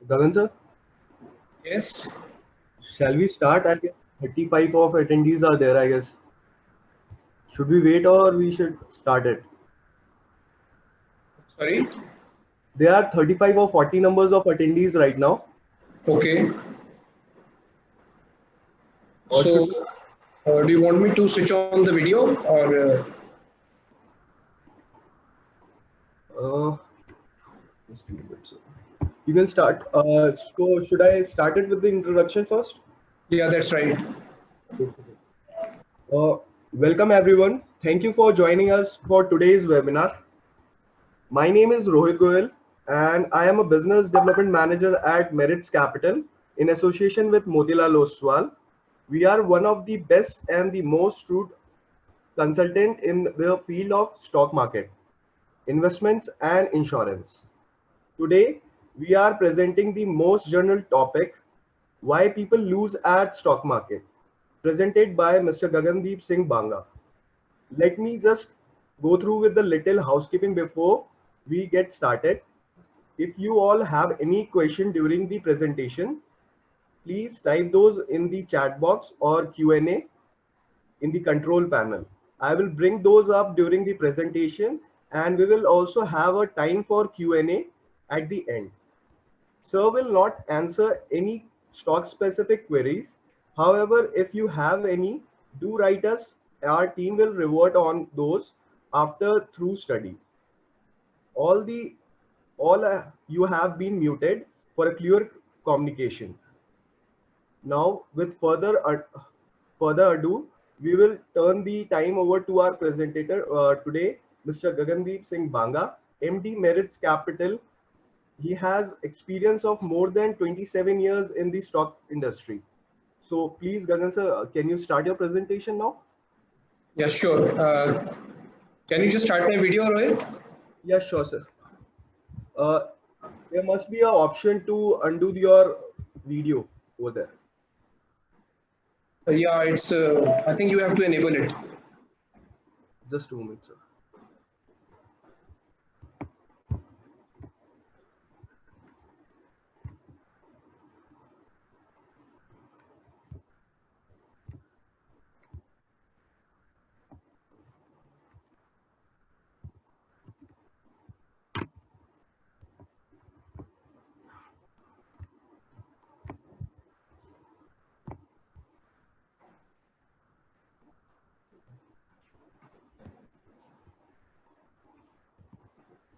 Gagan sir, Yes. shall we start? I guess 35 of attendees are there, I guess. Should we wait or we should start it? Sorry. There are 35 or 40 numbers of attendees right now. Okay. Or should So, we? do you want me to switch on the video or? Uh, just a minute, sir. You can start. So should I start it with the introduction first? Yeah, that's right. Welcome everyone. Thank you for joining us for today's webinar. My name is Rohit Goyal and I am a business development manager at Merits Capital in association with Motilal Oswal. We are one of the best and the most true consultant in the field of stock market, investments and insurance. Today, we are presenting the most general topic, why people lose at stock market, presented by Mr. Gagandeep Singh Banga. Let me just go through with the little housekeeping before we get started. If you all have any question during the presentation, please type those in the chat box or Q&A in the control panel. I will bring those up during the presentation and we will also have a time for Q&A at the end. Sir will not answer any stock specific queries. However, if you have any, do write us. Our team will revert on those after through study. All you have been muted for a clear communication. Now, with further ado, we will turn the time over to our presenter today, Mr. Gagandeep Singh Banga, MD Merits Capital. He has experience of more than 27 years in the stock industry. So please, Gagan sir, can you start your presentation now? Yeah, sure. Can you just start my video, Rohit? Yes, sure, sir. Uh, there must be an option to undo your video over there. Yeah, it's. I think you have to enable it. Just a moment, sir.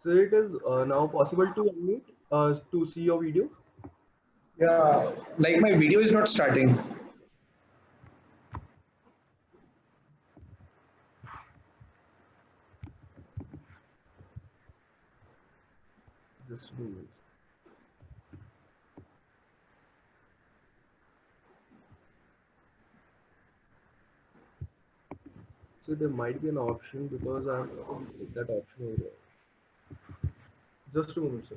So it is now possible to unmute to see your video. Yeah, like my video is not starting. Just a moment. So there might be an option because I have that option over there. Just a moment, sir.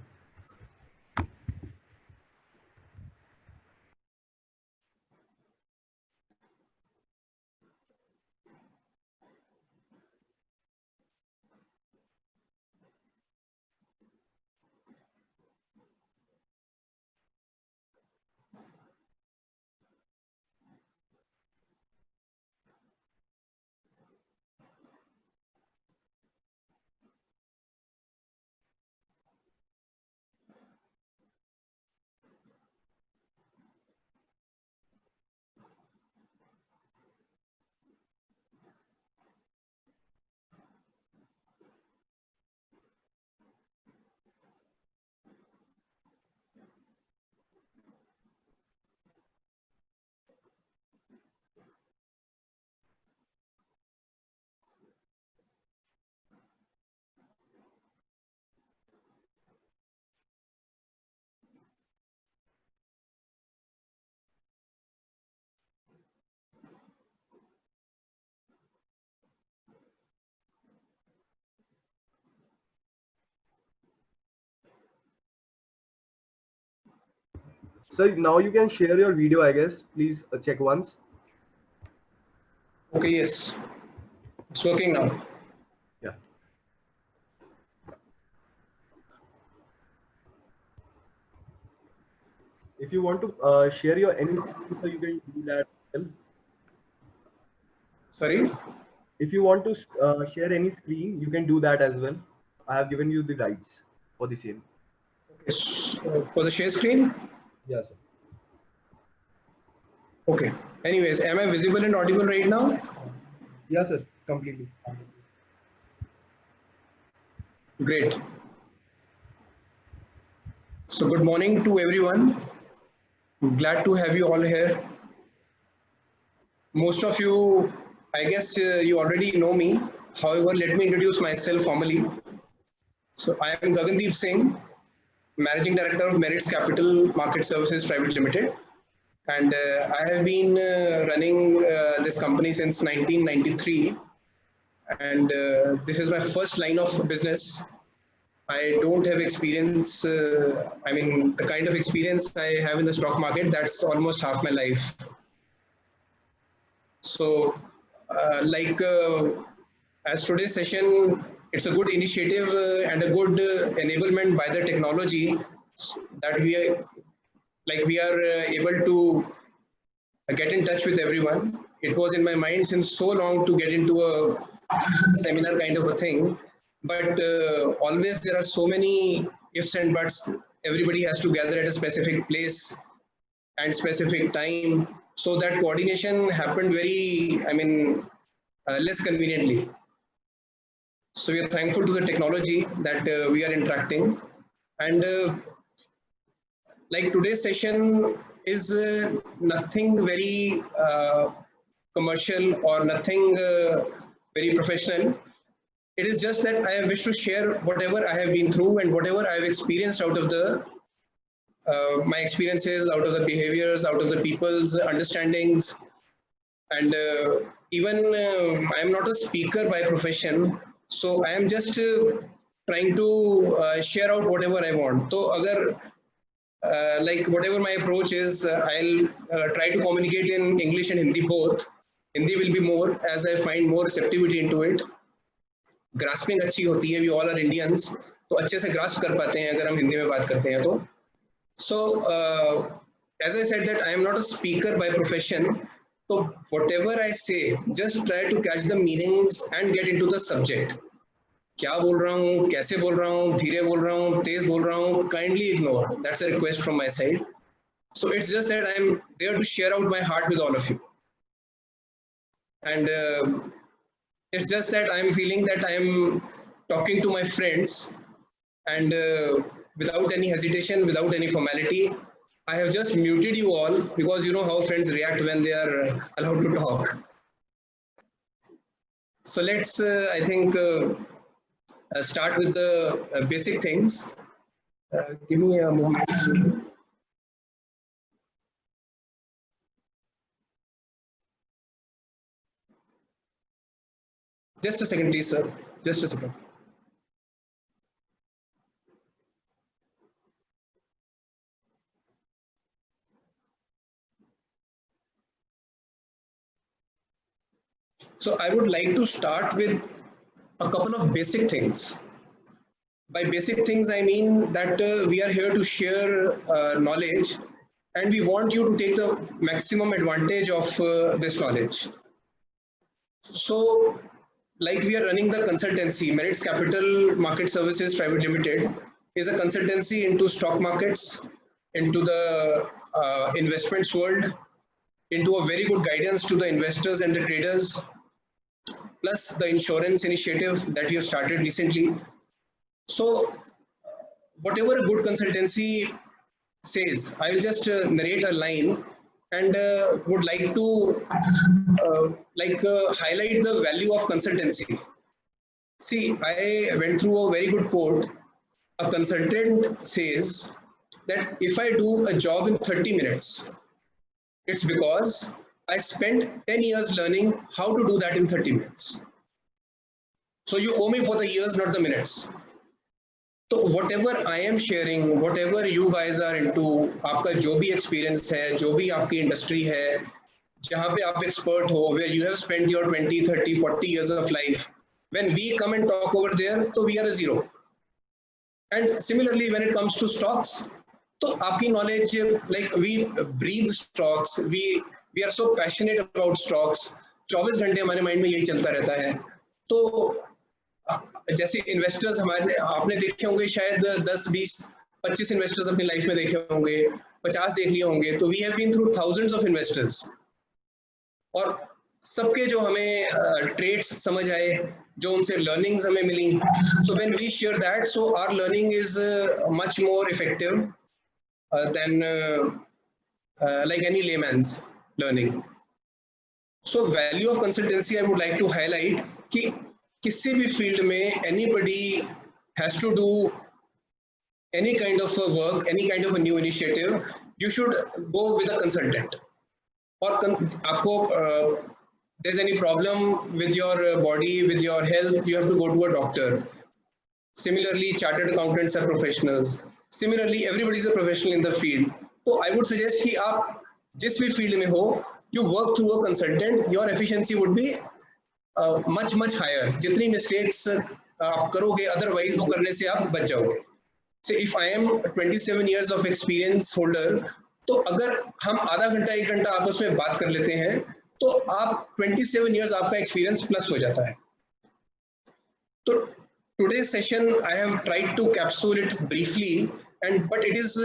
So now you can share your video, I guess. Please check once. Okay, yes, it's working now. Yeah. If you want to share your any, so you can do that. Sorry. If you want to share any screen, you can do that as well. I have given you the rights for the same. Yes. For the share screen. Yes. Sir. Okay. Anyways, am I visible and audible right now? Yes, sir. Completely. Great. So good morning to everyone. Glad to have you all here. Most of you, I guess you already know me. However, let me introduce myself formally. So I am Gagandeep Singh, Managing Director of Merits Capital Market Services Private Limited. And I have been running this company since 1993. And this is my first line of business. I don't have experience. I mean, the kind of experience I have in the stock market, that's almost half my life. So, as today's session, it's a good initiative and a good enablement by the technology that we are able to get in touch with everyone. It was in my mind since so long to get into a seminar kind of a thing, but always there are so many ifs and buts. Everybody has to gather at a specific place and specific time, so that coordination happened very, less conveniently. So we are thankful to the technology that we are interacting, and like today's session is nothing very commercial or nothing very professional. It is just that I wish to share whatever I have been through and whatever I have experienced out of the my experiences, out of the behaviors, out of the people's understandings, and even I am not a speaker by profession, so I am just trying to share out whatever I want. So, agar like whatever my approach is, I'll try to communicate in English and Hindi both. Hindi will be more as I find more receptivity into it. Grasping अच्छी होती है. We all are Indians, तो अच्छे से grasp कर पाते हैं अगर हम हिंदी में बात करते हैं तो. So as I said that I am not a speaker by profession. So whatever I say, just try to catch the meanings and get into the subject. क्या बोल रहा हूँ, कैसे बोल रहा हूँ, धीरे बोल रहा हूँ, तेज बोल रहा हूँ, kindly ignore. That's a request from my side. So it's just that I'm there to share out my heart with all of you. And it's just that I'm feeling that I'm talking to my friends, and without any hesitation, without any formality, I have just muted you all because you know how friends react when they are allowed to talk. So let's, I think, start with the basic things. Give me a moment. Just a second, please, sir. Just a second. So I would like to start with a couple of basic things. By basic things, I mean that we are here to share knowledge, and we want you to take the maximum advantage of this knowledge. So, like we are running the consultancy, Merits Capital Market Services Private Limited is a consultancy into stock markets, into the investments world, into a very good guidance to the investors and the traders, plus the insurance initiative that we have started recently. So whatever a good consultancy says, I will just narrate a line and would like to highlight the value of consultancy. See, I went through a very good quote. A consultant says that if I do a job in 30 minutes, it's because I spent 10 years learning how to do that in 30 minutes. So you owe me for the years, not the minutes. तो whatever I am sharing, whatever you guys are into, आपका जो भी experience है, जो भी आपकी industry है, जहाँ पे आप एक्सपर्ट हो, where you have spent your 20, 30, 40 years of life, when we come and talk over there, तो we are a zero. And similarly, when it comes to stocks, तो आपकी knowledge, like we breathe stocks, we are so passionate about stocks, 24 घंटे हमारे mind में यही चलता रहता है. तो जैसे इन्वेस्टर्स हमारे, आपने देखे होंगे शायद 10, 20, 25 इन्वेस्टर्स अपनी लाइफ में देखे होंगे, 50 देख लिए होंगे. तो we have been through thousands of investors, और सबके जो हमें ट्रेड्स समझ आए, जो उनसे लर्निंग्स हमें मिली, so when we share that, so our learning is much more effective than like any layman's learning. So value of consultancy I would like to highlight कि किसी भी फील्ड में anybody has to do any kind of a work, any kind of a new initiative, you should go with a consultant. और आपको there's any problem with your body, with your health, you have to go to a doctor. Similarly, chartered accountants are professionals. Similarly, everybody is a professional in the field. So I would suggest कि आप जिस भी field में हो, you work through a consultant, your efficiency would be much higher. जितनी mistakes आप करोगे otherwise वो करने से आप बच जाओगे. So if I am 27 years of experience holder, तो अगर हम आधा घंटा 1 घंटा आपस में बात कर लेते हैं तो आप 27 years आपका एक्सपीरियंस प्लस हो जाता है. तो today's session I have tried to capsule it briefly, but it is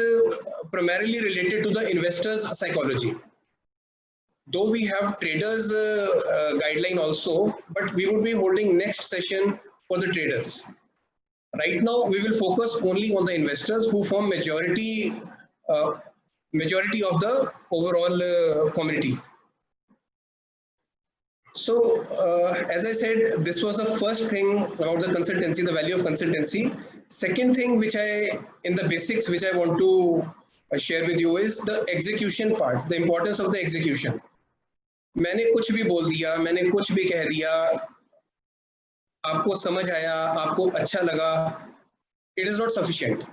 primarily related to the investors' psychology. Though we have traders guideline also, but we would be holding next session for the traders. Right now we will focus only on the investors who form majority of the overall community. So as I said, this was the first thing about the consultancy, the value of consultancy. Second thing which in the basics which I want to share with you is the execution part, the importance of the execution. मैंने कुछ भी बोल दिया, मैंने कुछ भी कह दिया, आपको समझ आया, आपको अच्छा लगा, it is not sufficient.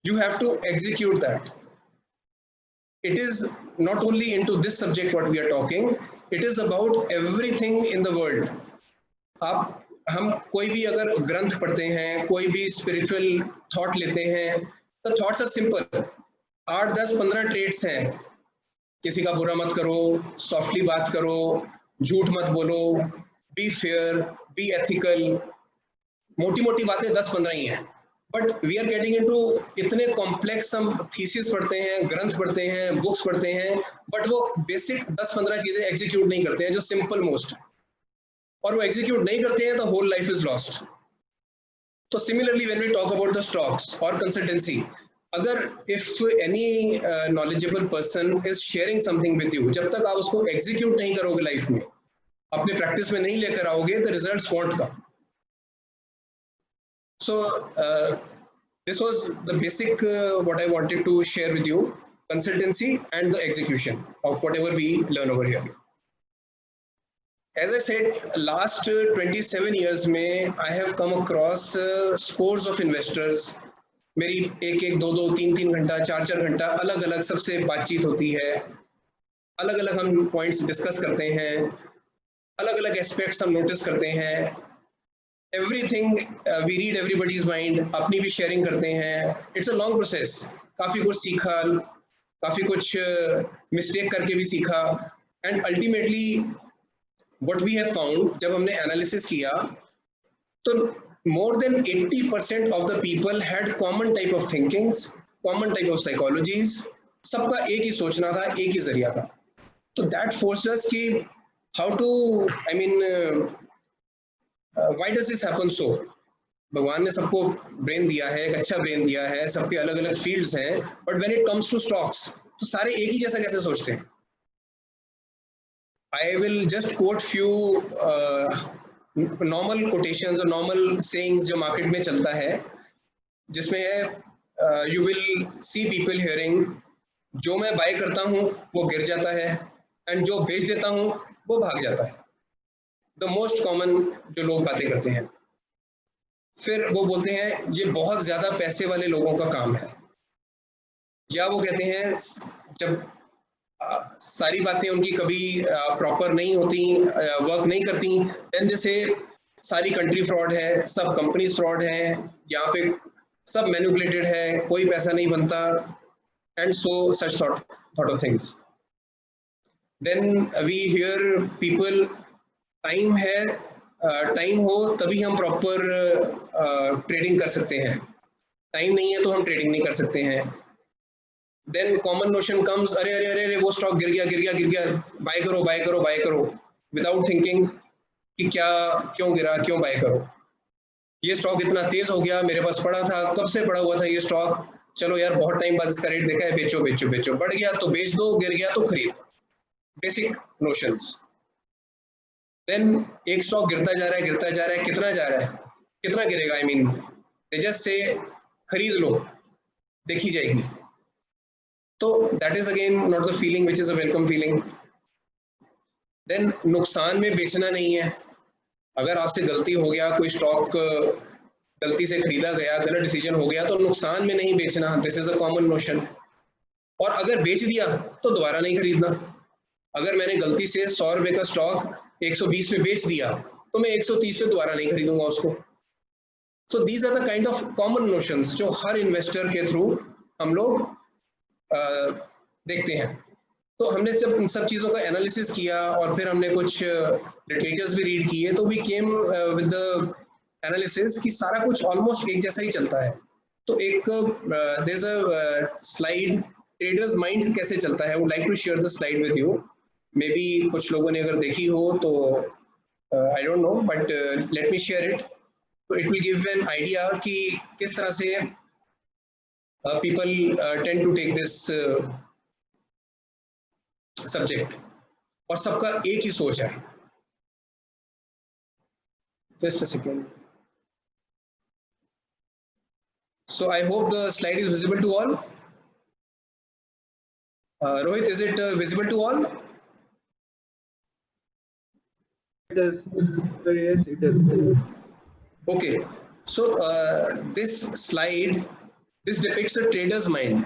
You have to execute that. It is not only into this subject what we are talking, it is about everything in the world. हम कोई भी अगर ग्रंथ पढ़ते हैं, कोई भी spiritual thought लेते हैं, the thoughts are simple. 8, 10, 15 traits हैं. किसी का बुरा मत करो, सॉफ्टली बात करो, झूठ मत बोलो, बी फेयर, बी एथिकल, मोटी मोटी बातें 10-15 ही हैं. But we are getting into इतने कॉम्प्लेक्स, हम थीसिस पढ़ते हैं, ग्रंथ पढ़ते हैं, बुक्स पढ़ते हैं, बट वो बेसिक 10-15 चीजें एग्जीक्यूट नहीं करते हैं जो सिंपल मोस्ट, और वो एग्जीक्यूट नहीं करते हैं तो होल लाइफ इज लॉस्ट. तो similarly when we talk about the stocks और कंसल्टेंसी, अगर if any knowledgeable person is sharing something with you, जब तक आप उसको execute नहीं करोगे लाइफ में, अपने प्रैक्टिस में नहीं लेकर आओगे, the results won't come. So this was the basic what I wanted to share with you, consultancy and the execution of whatever we learn over here. As I said, last 27 years में I have come across scores of investors. मेरी 1-1, 2-2, 3-3 घंटा, 4-4 घंटा अलग अलग सबसे बातचीत होती है, अलग अलग हम पॉइंट्स डिस्कस करते हैं, अलग अलग एस्पेक्ट्स हम नोटिस करते हैं. Everything we read everybody's mind, अपनी भी शेयरिंग करते हैं. It's a long process. काफ़ी कुछ सीखा, काफ़ी कुछ मिस्टेक करके भी सीखा, and ultimately what we have found, जब हमने एनालिसिस किया तो more than 80% of the people had common type of thinkings, common type of psychologies. सबका एक ही सोचना था, एक ही जरिया था. तो that forced us कि how to, I mean, why does this happen so? भगवान ने सबको ब्रेन दिया है, एक अच्छा ब्रेन दिया है, सबके अलग अलग फील्ड्स हैं, but when it comes to stocks, तो सारे एक ही जैसा कैसे सोचते हैं? I will just quote few normal quotations और नॉर्मल सेइंग्स जो मार्केट में चलता है, जिसमें है you will see people hearing, जो मैं बाय करता हूँ वो गिर जाता है, एंड जो बेच देता हूँ वो भाग जाता है. द मोस्ट कॉमन जो लोग बातें करते हैं. फिर वो बोलते हैं ये बहुत ज्यादा पैसे वाले लोगों का काम है, या वो कहते हैं जब सारी बातें उनकी कभी प्रॉपर नहीं होती, वर्क नहीं करती, देन जैसे सारी कंट्री फ्रॉड है, सब कंपनीज फ्रॉड है, यहाँ पे सब मैनिपुलेटेड है, कोई पैसा नहीं बनता, and so such thought of things. Then we hear people, time है, टाइम हो तभी हम प्रॉपर ट्रेडिंग कर सकते हैं, टाइम नहीं है तो हम ट्रेडिंग नहीं कर सकते हैं। देन कॉमन नोशन कम्स, अरे अरे अरे वो स्टॉक गिर गया गिर गया गिर गया, बाय करो बाय करो बाय करो, विदाउट थिंकिंग कि क्या क्यों गिरा, क्यों बाय करो। ये स्टॉक इतना तेज हो गया, मेरे पास पड़ा था, कब से पड़ा हुआ था ये स्टॉक, चलो यार बहुत टाइम बाद इसका रेट देखा है, बेचो बेचो बेचो, बढ़ गया तो बेच दो, गिर गया तो खरीद, बेसिक नोशंस। देन एक स्टॉक गिरता जा रहा है गिरता जा रहा है, कितना जा रहा है, कितना गिरेगा, आई मीन जस्ट से खरीद लो देखी जाएगी। तो that is again not the feeling which is a welcome feeling. Then नुकसान में बेचना नहीं है, अगर आपसे गलती हो गया, कोई स्टॉक गलती से खरीदा गया, गलत डिसीजन हो गया, तो नुकसान में नहीं बेचना, this is a common notion. और अगर बेच दिया तो दोबारा नहीं खरीदना। अगर मैंने गलती से 100 रुपए का स्टॉक 120 में बेच दिया तो मैं 130 पे दोबारा नहीं खरीदूंगा उसको। So these are the kind of common notions जो हर इन्वेस्टर के थ्रू हम लोग देखते हैं। तो हमने जब इन सब चीज़ों का एनालिसिस किया और फिर हमने कुछ लिटरेचर्स भी रीड किए, तो we came with the analysis कि सारा कुछ ऑलमोस्ट एक जैसा ही चलता है। तो एक there is a slide, traders mind कैसे चलता है, would like to share the slide with you. Maybe कुछ लोगों ने अगर देखी हो तो I don't know, but let me share it. तो it will give an idea कि किस तरह से people tend to take this subject, और सबका एक ही सोच है। Just a second. So I hope the slide is visible to all. Rohit, is it visible to all? It is. Yes, it is. Okay. So this slide, this depicts a trader's mind.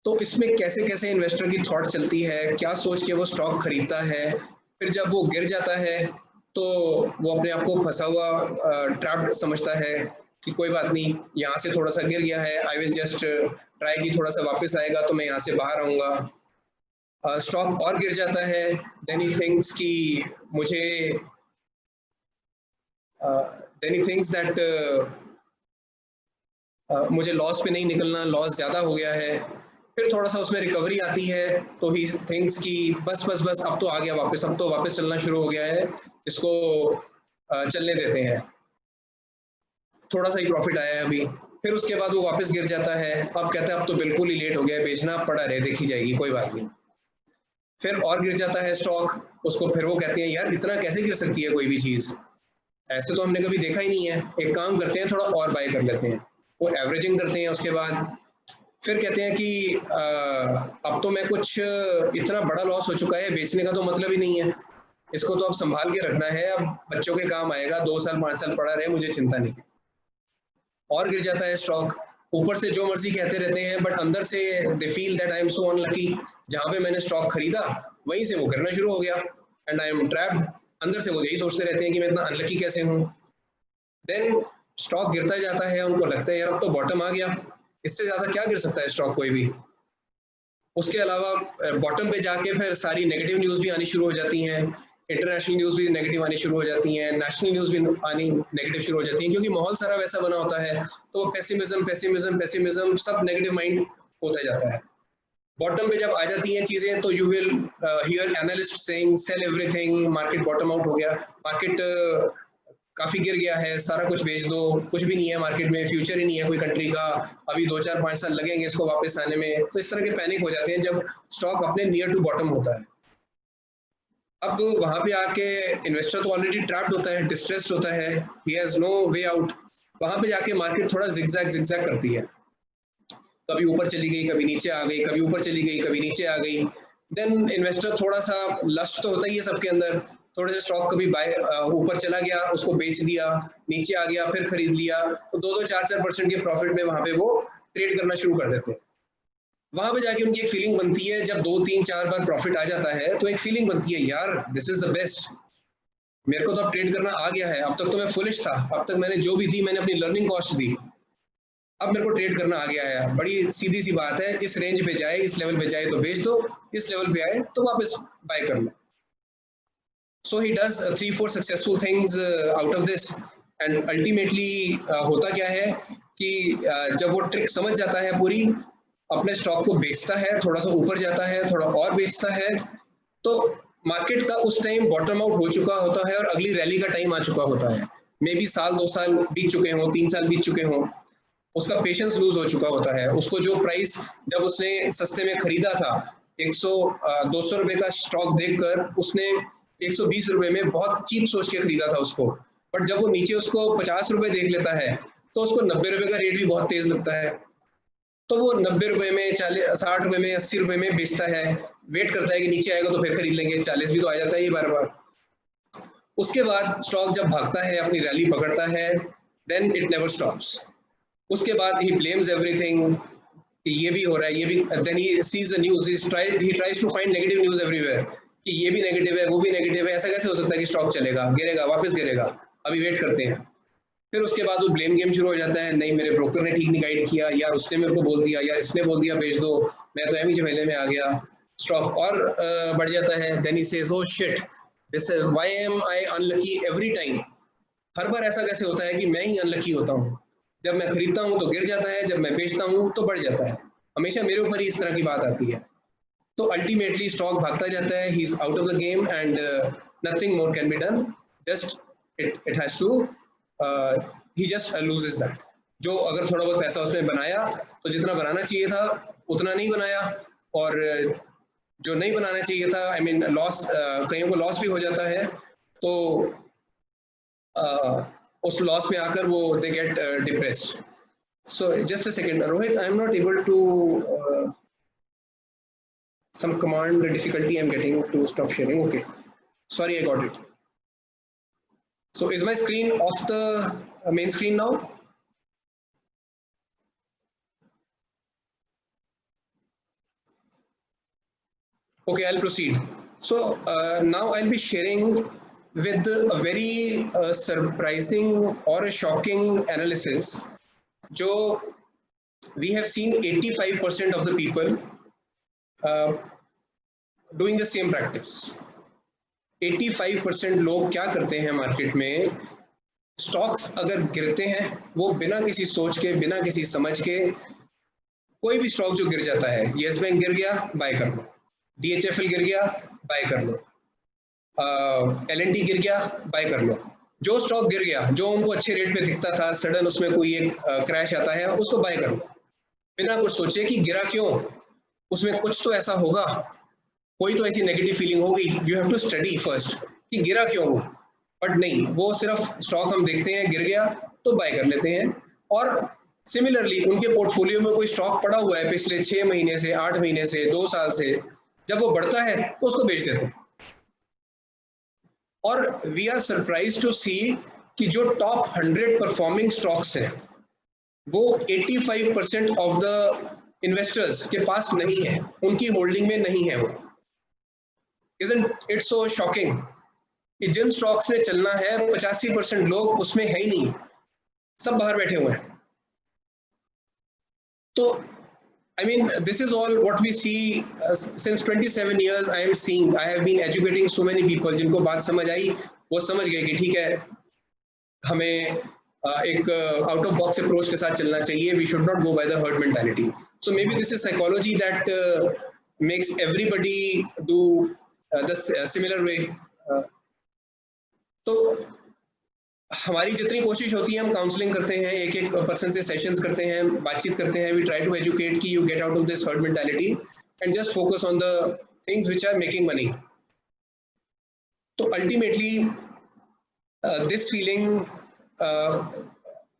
तो इसमें कैसे कैसे investor की thought चलती है, क्या सोच के वो स्टॉक खरीदता है, फिर जब वो गिर जाता है तो वो अपने आप को फंसा हुआ ट्रैप्ड समझता है कि कोई बात नहीं, यहाँ से थोड़ा सा गिर गया है, आई विल जस्ट ट्राई कि थोड़ा सा वापस आएगा तो मैं यहाँ से बाहर आऊँगा। स्टॉक और गिर जाता है, देन ही थिंक्स कि मुझे देन ही थिंक्स दैट मुझे लॉस पे नहीं निकलना, लॉस ज़्यादा हो गया है। फिर थोड़ा सा उसमें रिकवरी आती है तो ही थिंक्स कि बस बस बस अब तो आ गया वापस, अब तो वापस चलना शुरू हो गया है, इसको चलने देते हैं, थोड़ा सा ही प्रॉफिट आया है अभी। फिर उसके बाद वो वापस गिर जाता है, अब कहता है अब तो बिल्कुल ही लेट हो गया, बेचना पड़ा रहे, देखी जाएगी, कोई बात नहीं। फिर और गिर जाता है स्टॉक, उसको फिर वो कहते हैं यार इतना कैसे गिर सकती है कोई भी चीज़, ऐसे तो हमने कभी देखा ही नहीं है, एक काम करते हैं थोड़ा और बाय कर लेते हैं। वो एवरेजिंग करते हैं, उसके बाद फिर कहते हैं कि अब तो मैं कुछ इतना बड़ा लॉस हो चुका है, बेचने का तो मतलब ही नहीं है, इसको तो अब संभाल के रखना है, अब बच्चों के काम आएगा, 2 साल 5 साल पड़ा रहे, मुझे चिंता नहीं है। और गिर जाता है स्टॉक, ऊपर से जो मर्जी कहते रहते हैं बट अंदर से they feel that I am so unlucky, जहाँ पे मैंने स्टॉक खरीदा वहीं से वो गिरना शुरू हो गया एंड आई एम ट्रैप्ड। अंदर से वो यही सोचते रहते हैं कि मैं इतना अनलकी कैसे हूँ। देन स्टॉक गिरता जाता है, उनको लगता है यार अब तो बॉटम आ गया, इससे ज़्यादा क्या गिर सकता है स्टॉक कोई भी। उसके अलावा बॉटम पे जाके फिर सारी नेगेटिव न्यूज़ भी आनी शुरू हो जाती हैं, इंटरनेशनल न्यूज़ भी नेगेटिव आनी शुरू हो जाती हैं, नेशनल न्यूज़ भी आनी नेगेटिव शुरू हो जाती हैं, क्योंकि माहौल सारा वैसा बना होता है, तो पेसिमिज्म पेसिमिज्म पेसिमिज्म सब नेगेटिव माइंड होता जाता है। बॉटम पे जब आ जाती हैं चीज़ें तो you will hear analyst saying sell everything, market bottom out हो गया, मार्केट काफ़ी गिर गया है, सारा कुछ बेच दो, कुछ भी नहीं है मार्केट में, फ्यूचर ही नहीं है कोई कंट्री का, अभी 2 4 5 साल लगेंगे इसको वापस आने में। तो इस तरह के पैनिक हो जाते हैं जब स्टॉक अपने नियर टू बॉटम होता है। अब वहां पे आके इन्वेस्टर तो ऑलरेडी ट्रैप्ड होता है, डिस्ट्रेस्ड होता है, he has no way out. वहां पे जाके मार्केट थोड़ा जिगजैग करती है, कभी ऊपर चली गई, कभी नीचे आ गई, कभी ऊपर चली गई, कभी नीचे आ गई। देन इन्वेस्टर थोड़ा सा लस्ट तो होता ही है सबके अंदर, थोड़े से स्टॉक कभी बाय ऊपर चला गया, उसको बेच दिया, नीचे आ गया, फिर खरीद लिया, तो 2-4% के प्रॉफिट में वहां पे वो ट्रेड करना शुरू कर देते हैं। वहां पे जाके उनकी एक फीलिंग बनती है, जब 2-3-4 बार प्रॉफिट आ जाता है तो एक फीलिंग बनती है, यार दिस इज द बेस्ट, मेरे को तो अब ट्रेड करना आ गया है, अब तक तो मैं फुलिश था, अब तक मैंने जो भी दी मैंने अपनी लर्निंग कॉस्ट दी, अब मेरे को ट्रेड करना आ गया है। बड़ी सीधी सी बात है, इस रेंज पे जाए, इस लेवल पे जाए तो बेच दो, इस लेवल पे आए तो वापस बाय कर लो। So he does 3-4 successful things out of this, and ultimately होता क्या है कि जब वो ट्रिक समझ जाता है पूरी, अपने स्टॉक को बेचता है, थोड़ा सा ऊपर जाता है, थोड़ा और बेचता है, तो मार्केट का उस टाइम बॉटम आउट हो चुका होता है और अगली रैली का टाइम आ चुका होता है। मे बी 1-2 साल बीत चुके हों, 3 साल बीत चुके हों, उसका पेशेंस लूज हो चुका होता है। उसको जो प्राइस जब उसने सस्ते में खरीदा था, 100-200 रुपए का स्टॉक देखकर उसने 120 रुपए में बहुत चीप सोच के खरीदा था उसको, बट जब वो नीचे उसको 50 रुपए देख लेता है तो उसको 90 रुपए का रेट भी बहुत तेज लगता है, तो वो 90 रुपए में 60 रुपए में 80 रुपए में बेचता है, वेट करता है कि नीचे आएगा तो फिर खरीद लेंगे, 40 भी तो आ जाता है ये बार बार। उसके बाद स्टॉक जब भागता है, अपनी रैली पकड़ता है, देन इट नेवर स्टॉप्स। उसके बाद ही ब्लेम्स एवरीथिंग, ये भी हो रहा है, ये भी, then he sees the news, he tries to find negative news everywhere कि ये भी नेगेटिव है, वो भी नेगेटिव है, ऐसा कैसे हो सकता है कि स्टॉक चलेगा, गिरेगा, वापस गिरेगा, अभी वेट करते हैं। फिर उसके बाद वो ब्लेम गेम शुरू हो जाता है, नहीं मेरे ब्रोकर ने ठीक नहीं गाइड किया, यार उसने मेरे को बोल दिया, यार इसने बोल दिया बेच दो, मैं तो एम ही झमेले में आ गया, स्टॉक और बढ़ जाता है। Then he says oh shit, this is why am I unlucky every time, हर बार ऐसा कैसे होता है कि मैं ही अनलकी होता हूँ, जब मैं खरीदता हूँ तो गिर जाता है, जब मैं बेचता हूँ तो बढ़ जाता है, हमेशा मेरे ऊपर ही इस तरह की बात आती है। तो अल्टीमेटली स्टॉक भागता जाता है, he is out of the game and nothing more can be done, just it has to, he just loses that. जो अगर थोड़ा बहुत पैसा उसमें बनाया तो जितना बनाना चाहिए था उतना नहीं बनाया, और जो नहीं बनाना चाहिए था, आई मीन लॉस, कईयों को लॉस भी हो जाता है, तो उस लॉस में आकर वो they get depressed. So just a second, Rohit, I am not able to, some command difficulty I am getting to stop sharing. Okay, sorry, I got it. So is my screen off the main screen now? Okay, I'll proceed. So now I'll be sharing with a very surprising or a shocking analysis. जो we have seen 85% of the people doing the same practice. 85% लोग क्या करते हैं market में, stocks अगर गिरते हैं वो बिना किसी सोच के, बिना किसी समझ के, कोई भी स्टॉक जो गिर जाता है, येस बैंक गिर गया बाय कर लो, DHFL गिर गया बाय कर लो, LNT गिर गया बाय कर लो, जो स्टॉक गिर गया, जो उनको अच्छे रेट पे दिखता था, सडन उसमें कोई एक क्रैश आता है, उसको बाय कर लो, बिना कुछ सोचे कि गिरा क्यों, उसमें कुछ तो ऐसा होगा, कोई तो ऐसी नेगेटिव फीलिंग होगी, you have to study first कि गिरा क्यों वो, बट नहीं, वो सिर्फ स्टॉक हम देखते हैं गिर गया तो बाय कर लेते हैं। और सिमिलरली उनके पोर्टफोलियो में कोई स्टॉक पड़ा हुआ है पिछले 6 महीने से, 8 महीने से, 2 साल से, जब वो बढ़ता है तो उसको बेच देते हैं। और वी आर सरप्राइज टू सी कि जो टॉप 100 परफॉर्मिंग स्टॉक्स हैं वो 85% ऑफ द इन्वेस्टर्स के पास नहीं है, उनकी होल्डिंग में नहीं है वो। Isn't it so shocking कि जिन स्टॉक्स ने चलना है 85% लोग उसमें है ही नहीं, सब बाहर बैठे हुए हैं। तो I mean, this is all what we see since 27 years. I am seeing, I have been educating so many people. जिनको बात समझ आई वो समझ गए कि ठीक है, हमें एक out of box approach के साथ चलना चाहिए. We should not go by the herd mentality. So maybe this is psychology that makes everybody do the similar way. तो हमारी जितनी कोशिश होती है, हम काउंसलिंग करते हैं, एक एक पर्सन से सेशंस करते हैं, बातचीत करते हैं, वी ट्राई टू एजुकेट कि you get out of this herd mentality and just focus on the things which are making money. तो ultimately this feeling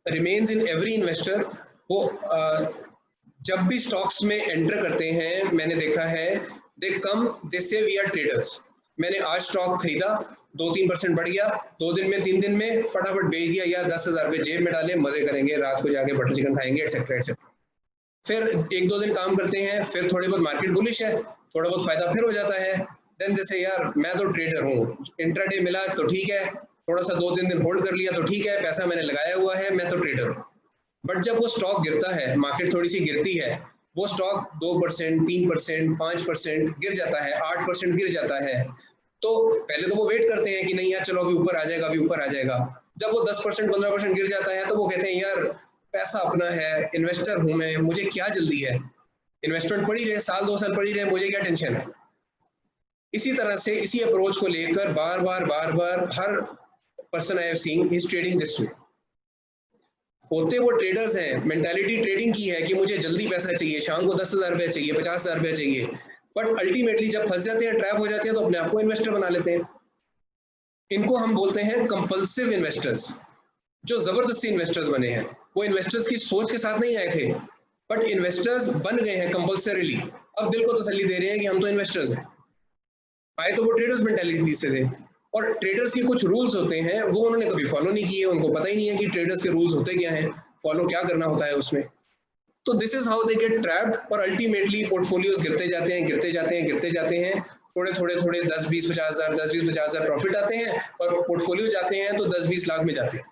remains in every investor. वो जब भी स्टॉक्स में एंटर करते हैं, मैंने देखा है, दे कम, दे से वी आर ट्रेडर्स। मैंने आज स्टॉक खरीदा, 2-3% बढ़ गया, 2 दिन में 3 दिन में फटाफट बेच दिया, या 10,000 रुपये जेब में डाले, मजे करेंगे, रात को जाके बटर चिकन खाएंगे, एक्सेट्रा एक्सेट्रा। फिर 1-2 दिन काम करते हैं, फिर थोड़ी बहुत मार्केट बुलिश है, थोड़ा बहुत फायदा फिर हो जाता है, देन जैसे यार मैं तो ट्रेडर हूँ, इंट्राडे मिला तो ठीक है, थोड़ा सा 2-3 दिन होल्ड कर लिया तो ठीक है, पैसा मैंने लगाया हुआ है, मैं तो ट्रेडर हूँ। बट जब वो स्टॉक गिरता है, मार्केट थोड़ी सी गिरती है, वो स्टॉक 2%, 3%, 5% गिर जाता है, 8% गिर जाता है, तो पहले तो वो वेट करते हैं कि नहीं यार चलो अभी ऊपर आ जाएगा, अभी ऊपर आ जाएगा। जब वो 10%, 15% गिर जाता है तो वो कहते हैं यार पैसा अपना है, इन्वेस्टर हूं मैं, मुझे क्या जल्दी है, इन्वेस्टमेंट पड़ी रहे, साल 2 साल पड़ी रहे, मुझे क्या टेंशन है। इसी तरह से इसी अप्रोच को लेकर बार बार हर person I have seen is trading this way. होते वो ट्रेडर्स हैं, मेंटालिटी ट्रेडिंग की है कि मुझे जल्दी पैसा चाहिए, शाम को 10,000 रुपये चाहिए, 50,000 रुपये चाहिए, बट अल्टीमेटली जब फंस जाते हैं, ट्रैप हो जाते हैं, तो अपने आप को इन्वेस्टर बना लेते हैं। इनको हम बोलते हैं कंपल्सिव इन्वेस्टर्स, जो जबरदस्ती इन्वेस्टर्स बने हैं। वो इन्वेस्टर्स की सोच के साथ नहीं आए थे, बट इन्वेस्टर्स बन गए हैं कंपल्सरीली। अब दिल को तसल्ली दे रहे हैं कि हम तो इन्वेस्टर्स हैं। आए तो वो ट्रेडर्स मेंटालिटी से थे, और ट्रेडर्स के कुछ रूल्स होते हैं वो उन्होंने कभी फॉलो नहीं किए, उनको पता ही नहीं है कि ट्रेडर्स के रूल्स होते क्या हैं, फॉलो क्या करना होता है उसमें। तो this is how they get trapped, और अल्टीमेटली पोर्टफोलियोज गिरते जाते हैं, गिरते जाते हैं, गिरते जाते हैं, थोड़े 10-20-50,000 10-20-50,000 प्रॉफिट आते हैं, और पोर्टफोलियो जाते हैं तो 10-20 लाख में जाते हैं।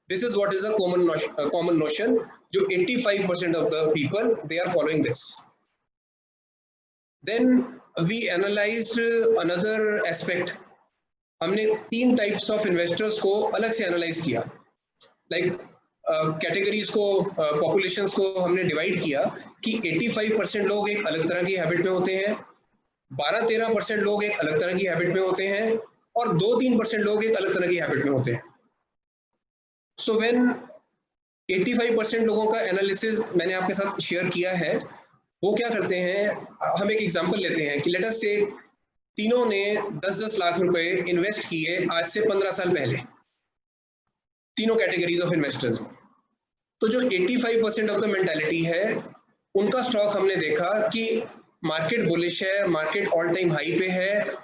This is what is a common notion, जो 85% of the people they are following this. Then we analyzed another aspect. हमने 3 types of investors को अलग से analyze किया, like categories को, populations को हमने divide किया कि 85% लोग एक अलग तरह की हैबिट में होते हैं, 12-13% लोग एक अलग तरह की हैबिट में होते हैं, और 2-3% लोग एक अलग तरह की हैबिट में होते हैं। So when 85% लोगों का एनालिसिस मैंने आपके साथ शेयर किया है, वो क्या करते हैं, हम एक एग्जांपल लेते हैं कि लेट अस से तीनों ने 10-10 लाख रुपए इन्वेस्ट किए आज से 15 साल पहले, तीनों कैटेगरीज ऑफ इन्वेस्टर्स। तो जो 85% ऑफ द मेंटालिटी है, उनका स्टॉक हमने देखा कि मार्केट बुलिश है, मार्केट ऑल टाइम हाई पे है,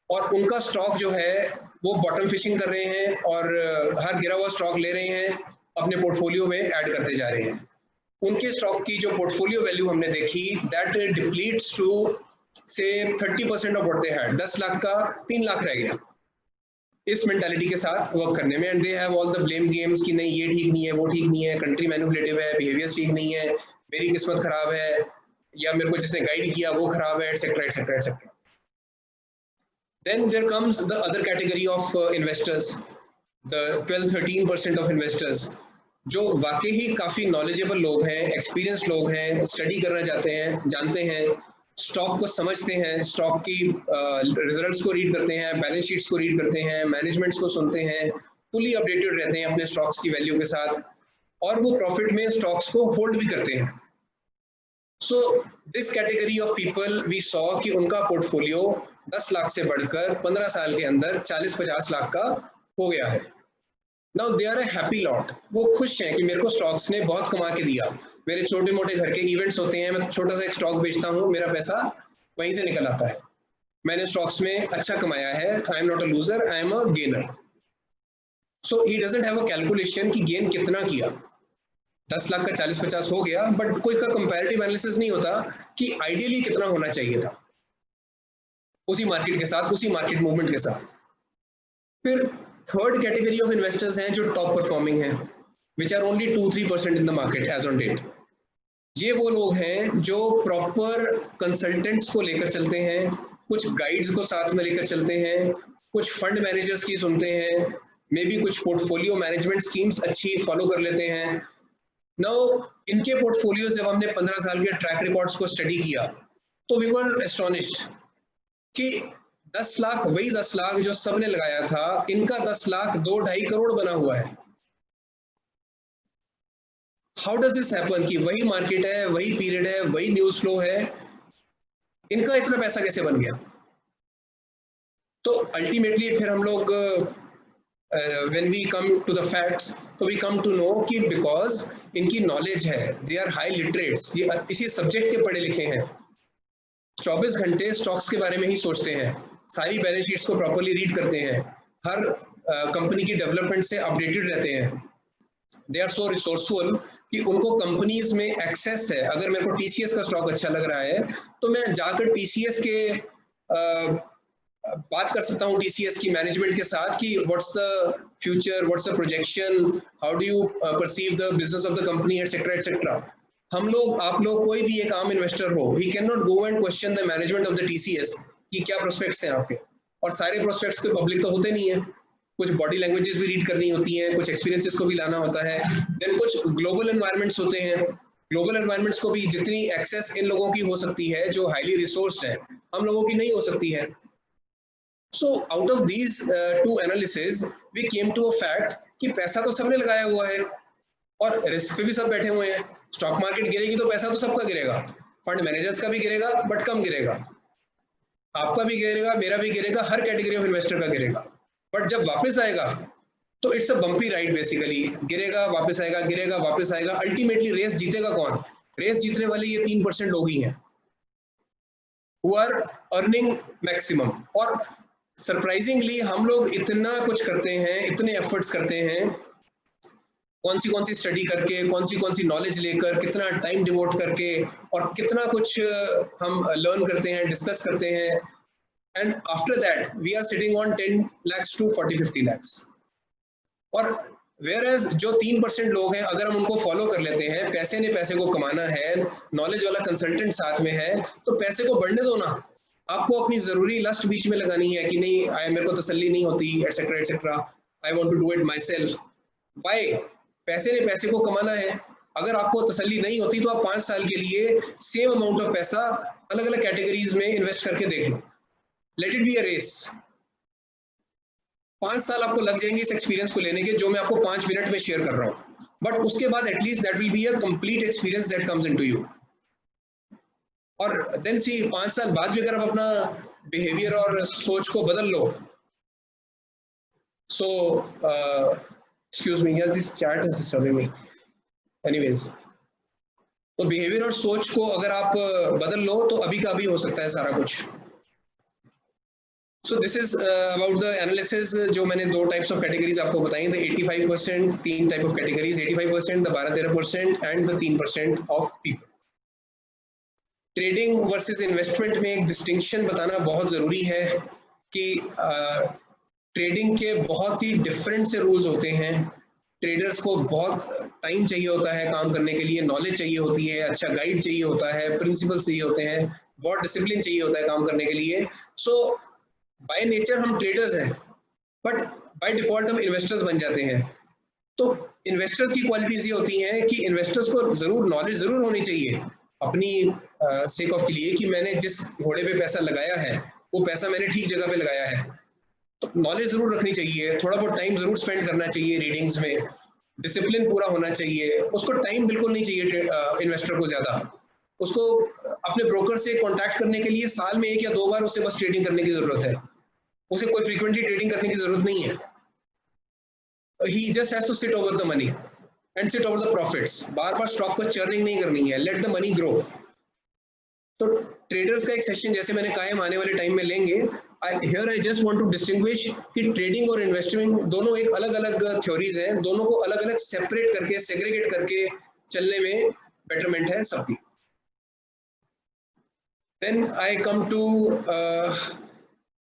और उनका स्टॉक जो है वो बॉटम फिशिंग कर रहे हैं, और हर गिरा हुआ स्टॉक ले रहे हैं, अपने पोर्टफोलियो में ऐड करते जा रहे हैं। उनके स्टॉक की जो पोर्टफोलियो वैल्यू हमने देखी, दैट डिप्लीट्स टू से 30% of what they had. 10 lakh का 3 लाख रह गया इस मेंटालिटी के साथ वर्क करने में। And they have all the blame games कि नहीं ये ठीक नहीं है, वो ठीक नहीं है, कंट्री मैनिपुलेटिव है, बिहेवियर ठीक नहीं है, मेरी किस्मत खराब है, या मेरे को जिसने गाइड किया वो खराब है, etcetera etcetera etcetera. Then there comes the other category of investors, the 12-13% of investors, जो वाकई ही काफ़ी नॉलेजेबल लोग हैं, एक्सपीरियंस लोग हैं, स्टडी करना चाहते हैं, जानते हैं, स्टॉक को समझते हैं, स्टॉक की रिजल्ट्स को रीड करते हैं, बैलेंस शीट्स को रीड करते हैं, मैनेजमेंट्स को सुनते हैं, फुली अपडेटेड रहते हैं अपने स्टॉक्स की वैल्यू के साथ, और वो प्रॉफिट में स्टॉक्स को होल्ड भी करते हैं। So this category of people we saw कि उनका पोर्टफोलियो 10 लाख से बढ़कर 15 साल के अंदर 40-50 लाख का हो गया है। Now they are a happy lot, वो खुश हैं कि मेरे को स्टॉक्स ने बहुत कमा के दिया, मेरे छोटे मोटे घर के इवेंट्स होते हैं, मैं छोटा सा एक स्टॉक बेचता हूँ, मेरा पैसा वहीं से निकल आता है, मैंने स्टॉक्स में अच्छा कमाया है, आई am not a loser, I am a gainer. So he doesn't have a calculation कि गेन कितना किया, 10 लाख का 40-50 हो गया, बट कोई इसका कंपैरेटिव एनालिसिस नहीं होता कि आइडियली कितना होना चाहिए था उसी मार्केट के साथ, उसी मार्केट मूवमेंट के साथ। फिर थर्ड कैटेगरी ऑफ इन्वेस्टर्स हैं जो टॉप परफॉर्मिंग हैं, which are only 2-3% in the market as on date. ये वो लोग हैं जो प्रॉपर कंसल्टेंट्स को लेकर चलते हैं, कुछ गाइड्स को साथ में लेकर चलते हैं, कुछ फंड मैनेजर्स की सुनते हैं, मे बी कुछ पोर्टफोलियो मैनेजमेंट स्कीम्स अच्छी फॉलो कर लेते हैं। नाउ इनके पोर्टफोलियोज जब हमने 15 साल के ट्रैक रिकॉर्ड्स को स्टडी किया, तो वी वर एस्टोनिश्ड कि 10 लाख वही 10 लाख जो सबने लगाया था, इनका 10 लाख 2-2.5 करोड़ बना हुआ है। हाउ डज दिस हैपन कि वही मार्केट है, वही पीरियड है, वही न्यूज फ्लो है, इनका इतना पैसा कैसे बन गया? तो अल्टीमेटली फिर हम लोग when we come to the facts, तो वी कम टू नो कि बिकॉज इनकी नॉलेज है, दे आर हाई लिटरेट्स, ये इसी सब्जेक्ट के पढ़े लिखे हैं, 24 घंटे स्टॉक्स के बारे में ही सोचते हैं, सारी बैलेंस शीट्स को प्रॉपर्ली रीड करते हैं, हर कंपनी की डेवलपमेंट से अपडेटेड रहते हैं। दे आर सो रिसोर्सफुल कि उनको कंपनीज में एक्सेस है। अगर मेरे को टीसीएस का स्टॉक अच्छा लग रहा है तो मैं जाकर टीसीएस के बात कर सकता हूँ टीसीएस की मैनेजमेंट के साथ कि what's the future, what's the projection, how do you perceive the business of the company etcetera etcetera. हम लोग, आप लोग, कोई भी एक आम इन्वेस्टर हो, he can not go and question the management of the TCS कि क्या प्रोस्पेक्ट्स हैं आपके। और सारे प्रोस्पेक्ट्स कोई पब्लिक तो होते नहीं है, कुछ बॉडी लैंग्वेजेस भी रीड करनी होती हैं, कुछ एक्सपीरियंसेस को भी लाना होता है, देन कुछ ग्लोबल एनवायरनमेंट्स होते हैं। ग्लोबल एनवायरनमेंट्स को भी जितनी एक्सेस इन लोगों की हो सकती है जो हाईली रिसोर्स्ड है, हम लोगों की नहीं हो सकती है। So out of these two analysis we came to a fact कि पैसा तो सबने लगाया हुआ है और रिस्क पे भी सब बैठे हुए हैं। स्टॉक मार्केट गिरेगी तो पैसा तो सबका गिरेगा, फंड मैनेजर्स का भी गिरेगा बट कम गिरेगा, आपका भी गिरेगा, मेरा भी गिरेगा, हर कैटेगरी ऑफ इन्वेस्टर का गिरेगा। बट जब वापस आएगा तो it's a bumpy ride basically, गिरेगा वापस आएगा, गिरेगा वापस आएगा। अल्टीमेटली रेस जीतेगा कौन? रेस जीतने वाले ये 3% लोग ही हैं who are earning maximum। और सरप्राइजिंगली हम लोग इतना कुछ करते हैं, इतने एफर्ट्स करते हैं, कौन सी स्टडी करके, कौन सी नॉलेज लेकर, कितना टाइम डिवोट करके, और कितना कुछ हम लर्न करते हैं, डिस्कस करते हैं, and after that we are sitting on 10 lakhs to 40-50 lakhs। और वेयर एज जो 3% लोग हैं, अगर हम उनको फॉलो कर लेते हैं, पैसे ने पैसे को कमाना है, नॉलेज वाला कंसल्टेंट साथ में है, तो पैसे को बढ़ने दो ना। आपको अपनी जरूरी लस्ट बीच में लगानी है कि नहीं, मेरे को तसल्ली नहीं होती etcetera etcetera, I want to do it my self. बाय पैसे ने पैसे को कमाना है। अगर आपको तसल्ली नहीं होती तो आप 5 साल के लिए सेम अमाउंट ऑफ पैसा अलग अलग कैटेगरीज में इन्वेस्ट करके देख लो, let it be a race. 5 साल आपको लग जाएंगे इस एक्सपीरियंस को लेने के, जो मैं आपको 5 मिनट में शेयर कर रहा हूँ, बट उसके बाद at least that will be a complete experience that comes into you. और देन सी 5 साल बाद भी अगर आप अपना बिहेवियर और सोच को बदल लो, सो एक्सक्यूज मी यार, this chat is disturbing me. Anyways, तो बिहेवियर और सोच को अगर आप बदल लो तो अभी का अभी हो सकता है सारा कुछ। So this is about the analysis। जो मैंने 2 टाइप्स ऑफ कैटेगरीज आपको बताई थी, 85%, 3 type of categories, 85%, the 12-13% and the 3% of people. Trading versus investment में एक डिस्टिंक्शन बताना बहुत जरूरी है कि ट्रेडिंग के बहुत ही डिफरेंट से रूल्स होते हैं। ट्रेडर्स को बहुत टाइम चाहिए होता है काम करने के लिए, नॉलेज चाहिए होती है, अच्छा गाइड चाहिए होता है, प्रिंसिपल्स चाहिए होते हैं, बहुत डिसिप्लिन चाहिए होता है काम करने के लिए। सो बाय नेचर हम ट्रेडर्स हैं, बट बाय डिफॉल्ट हम इन्वेस्टर्स बन जाते हैं। तो इन्वेस्टर्स की क्वालिटीज ये होती हैं कि इन्वेस्टर्स को जरूर नॉलेज जरूर होनी चाहिए अपनी सेक ऑफ के लिए कि मैंने जिस घोड़े पे पैसा लगाया है वो पैसा मैंने ठीक जगह पे लगाया है। तो नॉलेज जरूर रखनी चाहिए, थोड़ा बहुत टाइम जरूर स्पेंड करना चाहिए रीडिंग्स में, डिसिप्लिन पूरा होना चाहिए। उसको टाइम बिल्कुल नहीं चाहिए इन्वेस्टर को ज्यादा, उसको अपने ब्रोकर से कांटेक्ट करने के लिए साल में 1 या 2 बार उससे बस ट्रेडिंग करने की जरूरत है, उसे कोई फ्रीक्वेंटली ट्रेडिंग करने की जरूरत नहीं है। he just has to sit over the money and sit over the profits। Bar bar stock को चर्निंग नहीं करनी है, let the money grow। तो ट्रेडर्स का एक सेशन जैसे मैंने कहा हम आने वाले टाइम में लेंगे। here I just want to distinguish कि ट्रेडिंग और इन्वेस्टमेंट दोनों एक अलग अलग थ्योरीज हैं, दोनों को अलग अलग सेपरेट करके, सेग्रीगेट करके चलने में बेटरमेंट है सबकी। देन आई कम टू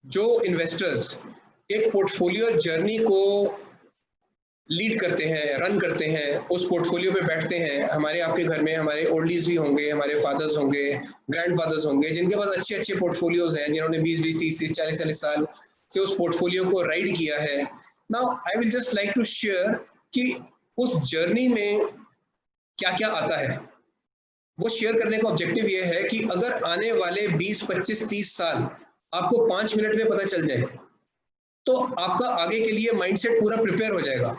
जो इन्वेस्टर्स एक पोर्टफोलियो जर्नी को लीड करते हैं, रन करते हैं, उस पोर्टफोलियो पे बैठते हैं। हमारे आपके घर में हमारे ओल्डीज भी होंगे, हमारे फादर्स होंगे, ग्रैंडफादर्स होंगे, जिनके पास अच्छे अच्छे पोर्टफोलियोज हैं, जिन्होंने 20-20, 30-30, 40-40 साल से उस पोर्टफोलियो को राइड किया है। Now I will just like to share कि उस जर्नी में क्या क्या आता है। वो शेयर करने का ऑब्जेक्टिव ये है कि अगर आने वाले 20, 25, 30 साल आपको 5 मिनट में पता चल जाए तो आपका आगे के लिए माइंडसेट पूरा प्रिपेयर हो जाएगा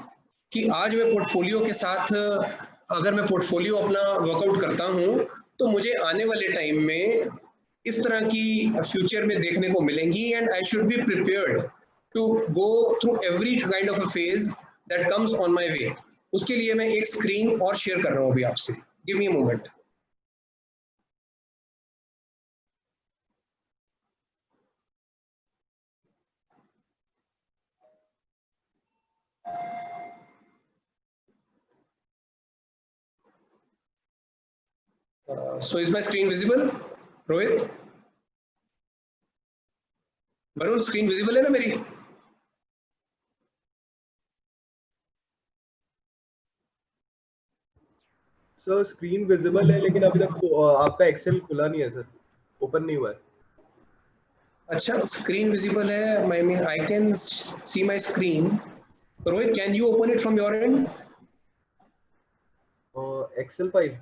कि आज मैं पोर्टफोलियो के साथ, अगर मैं पोर्टफोलियो अपना वर्कआउट करता हूं तो मुझे आने वाले टाइम में इस तरह की फ्यूचर में देखने को मिलेंगी, and I should be prepared to go through every kind of a phase that comes on my way. उसके लिए मैं एक स्क्रीन और शेयर कर रहा हूं अभी आपसे, give me a moment. So is my screen visible, Rohit? Varun, screen visible है ना मेरी? सर स्क्रीन विजिबल है, लेकिन अभी तक तो, आपका एक्सेल खुला नहीं है सर, ओपन नहीं हुआ है। अच्छा, स्क्रीन विजिबल है, I mean I can see my screen. Rohit, can you open it from your end? Excel file.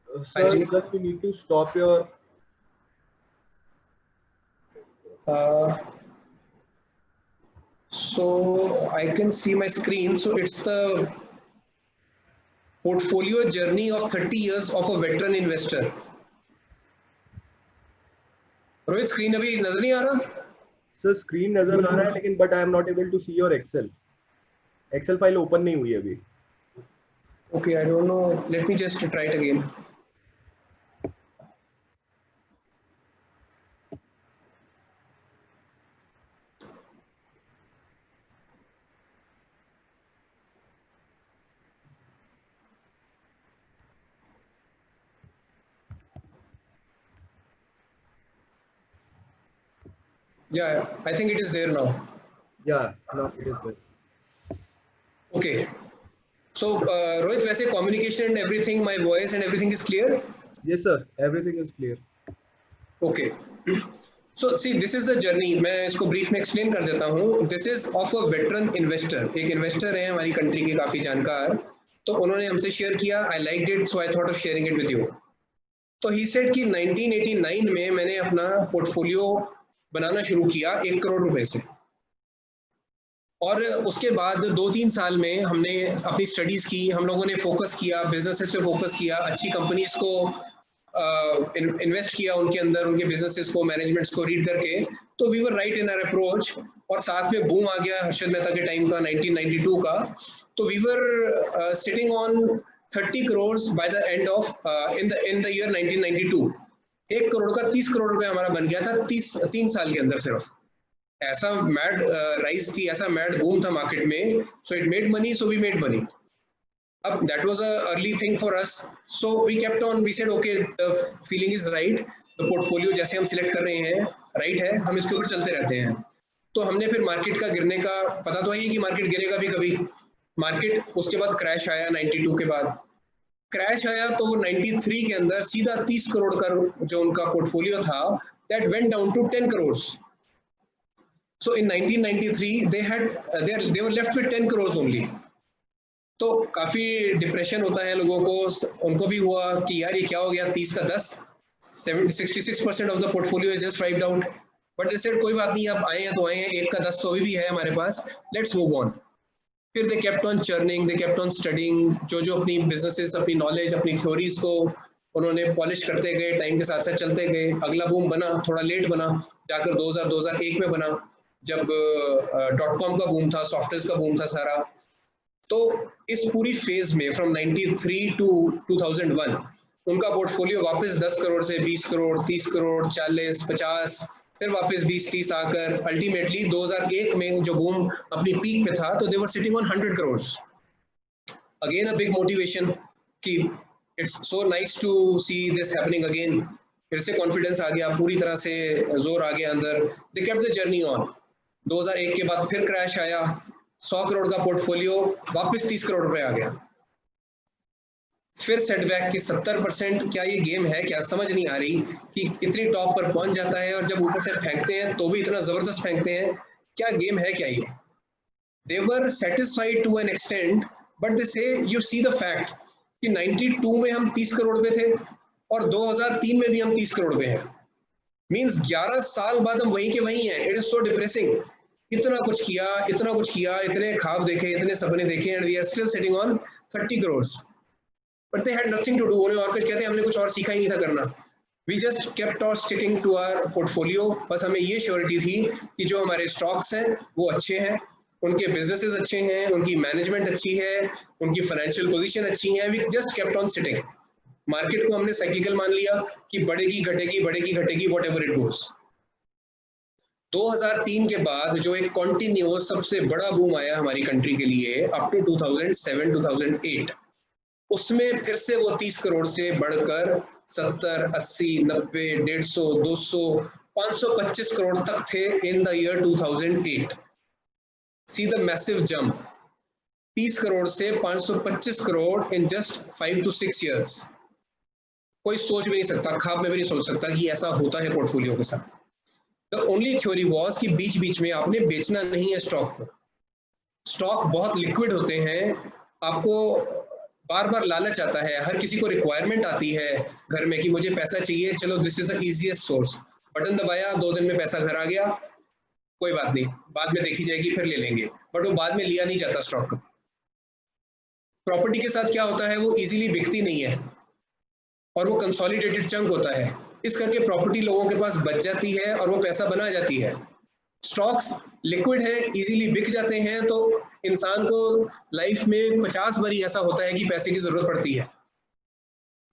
हाँ Sir, जी. just you need to stop your. So I can see my screen. So it's the portfolio journey of 30 years of a veteran investor. Rohit, screen अभी नजर नहीं आ रहा? Sir screen नजर आ रहा है, लेकिन but I am not able to see your Excel file open नहीं हुई अभी। Okay, I don't know, let me just try it again. Yeah, I think it is there now. Yeah, now it is there. Okay. So Rohit, वैसे communication and everything, my voice and everything is clear? Yes sir, everything is clear. Okay. So see, this is the journey. मैं इसको brief में explain कर देता हूँ. This is of a veteran investor. एक investor है हमारी country के काफी जानकार. तो उन्होंने हमसे share किया. I liked it, so I thought of sharing it with you. तो he said कि 1989 में मैंने अपना portfolio बनाना शुरू किया 1 करोड़ रुपए से. और उसके बाद 2-3 साल में हमने अपनी स्टडीज की, हम लोगों ने फोकस किया, बिजनेसेस पे फोकस किया, अच्छी कंपनीज को इन्वेस्ट किया उनके अंदर, उनके बिजनेसेस को, मैनेजमेंट्स को रीड करके. तो we were right in our approach. और साथ में बूम आ गया हर्षद मेहता के टाइम का, 1992 का. तो we were sitting on 30 crore by the end of in the year 1992. 1 crore का 30 करोड़ रुपए हमारा बन गया था 3 साल के अंदर सिर्फ. ऐसा मैड राइज थी, ऐसा मैड बूम था मार्केट में. So it made money, so we made money. अब that was a early thing for us. So we kept on, we said okay, the feeling is right, the portfolio जैसे हम select कर रहे हैं right है, हम इसके ऊपर चलते रहते हैं. तो हमने फिर मार्केट का गिरने का पता तो है कि मार्केट गिरेगा भी कभी. मार्केट उसके बाद क्रैश आया, 92 के बाद क्रैश आया. तो वो 93 के अंदर सीधा 30 करोड़ का जो उनका पोर्टफोलियो था, that went down to 10 crore. So in 1993 they were left with 10 crores only. तो काफी डिप्रेशन होता है लोगों को, उनको भी हुआ कि यार ये क्या हो गया, 30 का 10, 66% of the portfolio is just wiped out. But they said कोई बात नहीं, अब आए हैं तो आए हैं, 1 का 10 तो अभी भी है हमारे पास, लेट्स मूव ऑन. फिर they kept on churning, they kept on studying, जो अपनी बिजनेसेस, अपनी नॉलेज, अपनी थ्योरीज को उन्होंने पॉलिश करते गए, टाइम के साथ साथ चलते गए. अगला बूम बना, थोड़ा लेट बना, जाकर 2001 में बना, जब .com का बूम था, सॉफ्टवेयर का बूम था सारा. तो इस पूरी फेज में फ्रॉम 93 टू 2001 उनका पोर्टफोलियो वापस 10 करोड़ से 20 करोड़, 30 करोड़, 40, 50, फिर वापस 20-30 आकर अल्टीमेटली 2001 में जो बूम अपनी पीक पे था, तो they were sitting on 100 crore. Again a big motivation कि it's so nice to see this happening again. फिर से कॉन्फिडेंस आ गया, पूरी तरह से जोर आ गया अंदर. They kept the journey on. 2001 के बाद फिर क्रैश आया, 100 करोड़ का पोर्टफोलियो वापस 30 करोड़ रुपए आ गया. फिर सेटबैक की 70%. क्या ये गेम है क्या, समझ नहीं आ रही कि इतनी टॉप पर पहुंच जाता है और जब ऊपर से फेंकते हैं तो भी इतना जबरदस्त फेंकते हैं. क्या गेम है क्या ये? They were satisfied to an extent, but they say you see the fact कि 92 में हम 30 करोड़ पे थे और 2003 में भी हम 30 करोड़ पे हैं. मीन्स 11 साल बाद हम वहीं के वहीं हैं. It is so depressing. इतना कुछ किया, इतना कुछ किया, इतने ख्वाब देखे, इतने सपने देखे, and we are still sitting on 30 crore. But they had nothing to do. उन्हें और कुछ कहते हैं, हमने कुछ और सीखा ही नहीं था करना. We just kept on sticking to our portfolio. बस हमें ये श्योरिटी थी कि जो हमारे स्टॉक्स हैं वो अच्छे हैं, उनके बिजनेसेस अच्छे हैं, उनकी मैनेजमेंट अच्छी है, उनकी फाइनेंशियल पोजीशन अच्छी है. We just kept on sitting. Market को हमने साइक्लिकल मान लिया कि बढ़ेगी घटेगी, बढ़ेगी घटेगी, व्हाटएवर इट गोस. 2003 के बाद जो एक कॉन्टिन्यूअस सबसे बड़ा बूम आया हमारी कंट्री के लिए अप टू 2007-2008, उसमें फिर से वो 30 करोड़ से बढ़कर 70, 80, 90, 150, 200, 525 करोड़ तक थे इन the year 2008। See the massive jump, 30 crore से 525 crore in just 5 to 6 years। कोई सोच भी नहीं सकता, ख्वाब में भी नहीं सोच सकता कि ऐसा होता है पोर्टफोलियो के साथ। द ओनली थ्योरी वॉज कि बीच बीच में आपने बेचना नहीं है स्टॉक को। स्टॉक बहुत लिक्विड होते हैं, आपको बार बार लालच आता है, हर किसी को रिक्वायरमेंट आती है घर में कि मुझे पैसा चाहिए, चलो this is the easiest source, button दबाया 2 दिन में पैसा घर आ गया, कोई बात नहीं बाद में देखी जाएगी फिर ले लेंगे, बट वो बाद में लिया नहीं जाता स्टॉक। प्रॉपर्टी के साथ क्या होता है, वो इजीली बिकती नहीं है और वो कंसोलिडेटेड चंक होता है, इस करके प्रॉपर्टी लोगों के पास बच जाती है और वो पैसा बना जाती है। स्टॉक्स लिक्विड है, इजीली बिक जाते हैं, तो इंसान को लाइफ में 50 बार ऐसा होता है कि पैसे की जरूरत पड़ती है,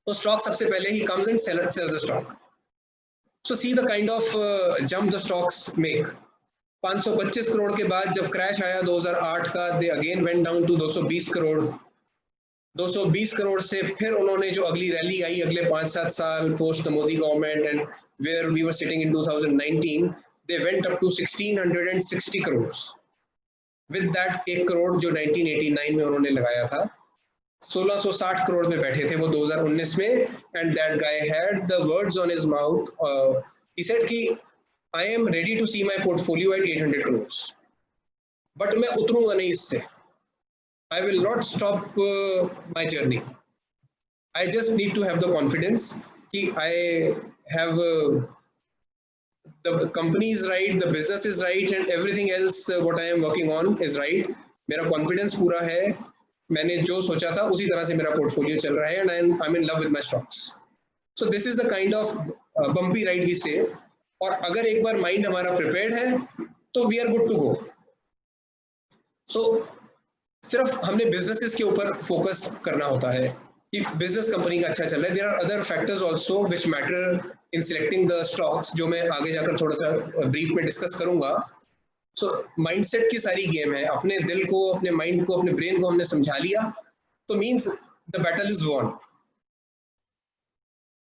तो स्टॉक सबसे पहले ही comes and sells the stock. So see the kind of jump the stocks make. 525 crore के बाद जब क्रैश आया 2008 का, they again went down to 220 crore. 220 crore से फिर उन्होंने जो अगली रैली आई अगले 5-7 साल post the Modi government and where we were sitting in 2019, they went up to 1660 crores। with that 1 crore जो 1989 में उन्होंने लगाया था, 1660 करोड़ में बैठे थे वो 2019 में, and that guy had the words on his mouth, he said कि I am ready to see my portfolio at 800 crores, but मैं उतरूंगा नहीं इससे, I will not stop my journey, I just need to have the confidence कि I have the company is right, the business is right, and everything else what I am working on is right। मेरा confidence पूरा है, मैंने जो सोचा था उसी तरह से मेरा portfolio चल रहा है, and I'm in love with my stocks। So this is the kind of bumpy ride we say। और अगर एक बार mind हमारा prepared है तो we are good to go। So सिर्फ हमने businesses के ऊपर focus करना होता है कि business company का अच्छा चल रहा है। There are other factors also which matter in selecting the stocks, जो मैं आगे जाकर थोड़ा सा ब्रीफ में डिस्कस करूंगा। सो माइंडसेट की सारी गेम है, अपने दिल को, अपने माइंड को, अपने ब्रेन को हमने समझा लिया तो means the battle is won.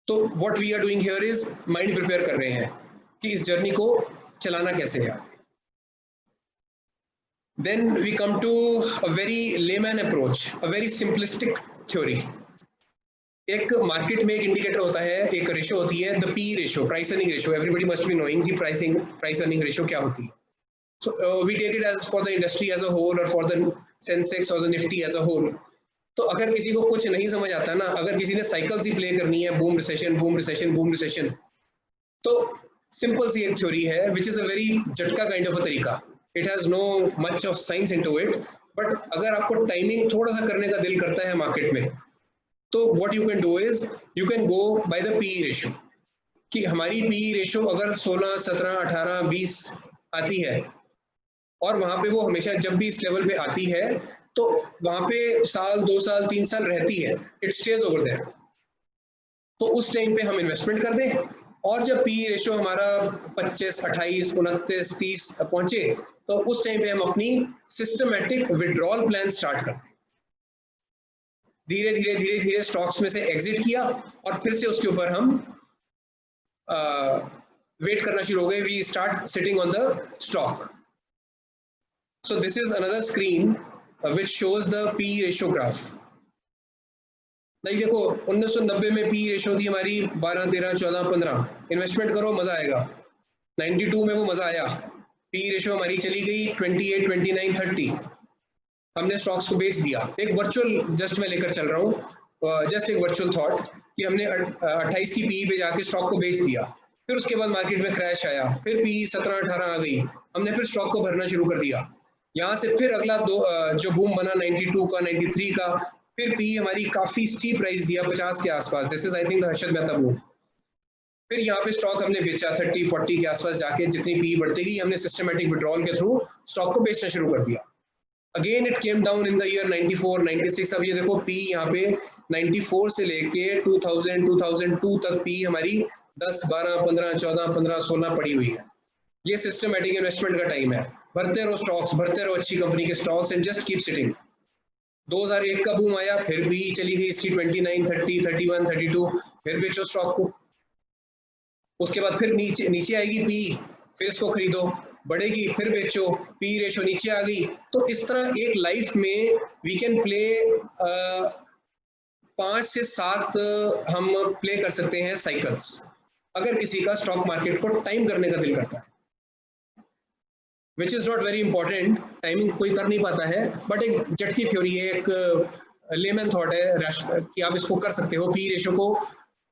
तो what we are doing here is mind prepare कर रहे हैं कि इस जर्नी को चलाना कैसे है। Then we come to a very layman approach, a very simplistic theory. एक मार्केट में एक इंडिकेटर होता है, एक रेशो होती है, the P ratio, price earning ratio. Everybody must be knowing कि प्राइस अर्निंग रेशो क्या होती है। So we take it as for the industry as a whole और फॉर द सेंसेक्स और the Nifty as a whole. तो अगर किसी को कुछ नहीं समझ आता ना, अगर किसी ने साइकिल्स ही प्ले करनी है, boom recession boom recession boom recession, तो सिंपल सी एक थ्योरी है विच इज अ वेरी झटका काइंड ऑफ अ तरीका। It has no much of science into it, but अगर आपको टाइमिंग थोड़ा सा करने का दिल करता है मार्केट में, तो what you can do is you can go by the PE ratio कि हमारी PE ratio अगर 16, 17, 18, 20 आती है और वहां पे वो हमेशा जब भी इस लेवल पे आती है तो वहां पे साल, 2 साल, 3 साल रहती है, इट स्टेज ओवर देयर। तो उस टाइम पे हम इन्वेस्टमेंट कर दें, और जब PE रेशियो हमारा 25, 28, 29, 30 पहुंचे तो उस टाइम पे हम अपनी सिस्टमैटिक विड्रॉल प्लान स्टार्ट करते हैं। धीरे धीरे धीरे धीरे स्टॉक्स में से एग्जिट किया और फिर से उसके ऊपर हम वेट करना शुरू हो गए। We start sitting on the stock. So this is another screen which shows the P ratio graph. नहीं देखो, 1990 में पी रेशियो थी हमारी 12, 13, 14, 15। इन्वेस्टमेंट करो मजा आएगा। 92 में वो मजा आया, पी रेशियो हमारी चली गई 28, 29, 30। हमने स्टॉक्स को बेच दिया। एक वर्चुअल जस्ट मैं लेकर चल रहा हूँ, जस्ट एक वर्चुअल थॉट कि हमने 28 की पी पे जाके स्टॉक को बेच दिया, फिर उसके बाद मार्केट में क्रैश आया, फिर पी 17, 18 आ गई, हमने फिर स्टॉक को भरना शुरू कर दिया। यहाँ से फिर अगला जो बूम बना 92 का, 93 का, फिर पी हमारी काफी स्टीप राइज दिया 50 के आसपास। This is I think the Harshad Mehta boom. फिर यहाँ पे स्टॉक हमने बेचा 30, 40 के आसपास जाके, जितनी पी बढ़ती गई हमने सिस्टमेटिक विड्रॉल के थ्रू स्टॉक को बेचना शुरू कर दिया। Again it came down in the year 94, 96। अब ये देखो पी यहाँ पे 94 से लेके 2000, 2002 तक पी हमारी 10, 12, 15, 14, 15, 16 पड़ी हुई है। ये सिस्टमेटिक इन्वेस्टमेंट का टाइम है। भरते रहो स्टॉक्स, भरते रहो अच्छी कंपनी के stocks and just keep sitting. 2001 का बूम आया, फिर भी चली गई इसकी 29, 30, 31, 32, फिर बेचो स्टॉक को। उसके बाद फिर नीचे नीचे आएगी पी, फिर इसको खरीदो, बढ़ेगी फिर बेचो, पी रेशो नीचे आ गई। तो इस तरह एक लाइफ में वी कैन प्ले 5 से 7 हम प्ले कर सकते हैं साइकिल्स, अगर किसी का स्टॉक मार्केट को टाइम करने का दिल करता है, which is not very important. Timing कोई कर नहीं पाता है, बट एक झटकी थ्योरी है, एक लेमन थॉट है कि आप इसको कर सकते हो। पी रेशो को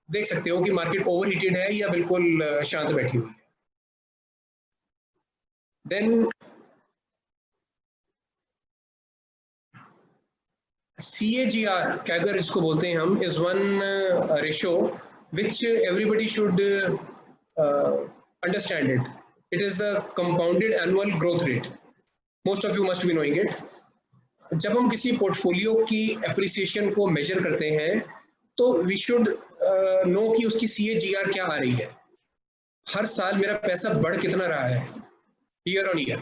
देख सकते हो कि मार्केट ओवरहीटेड है या बिल्कुल शांत बैठी हुई है। देन CAGR कैगर इसको बोलते हैं हम, is one ratio which everybody should understand it. It is a compounded annual growth rate, most of you must be knowing it. जब हम किसी पोर्टफोलियो की एप्रिसिएशन को मेजर करते हैं तो वी शुड नो कि उसकी CAGR क्या आ रही है। हर साल मेरा पैसा बढ़ कितना रहा है ईयर ऑन ईयर,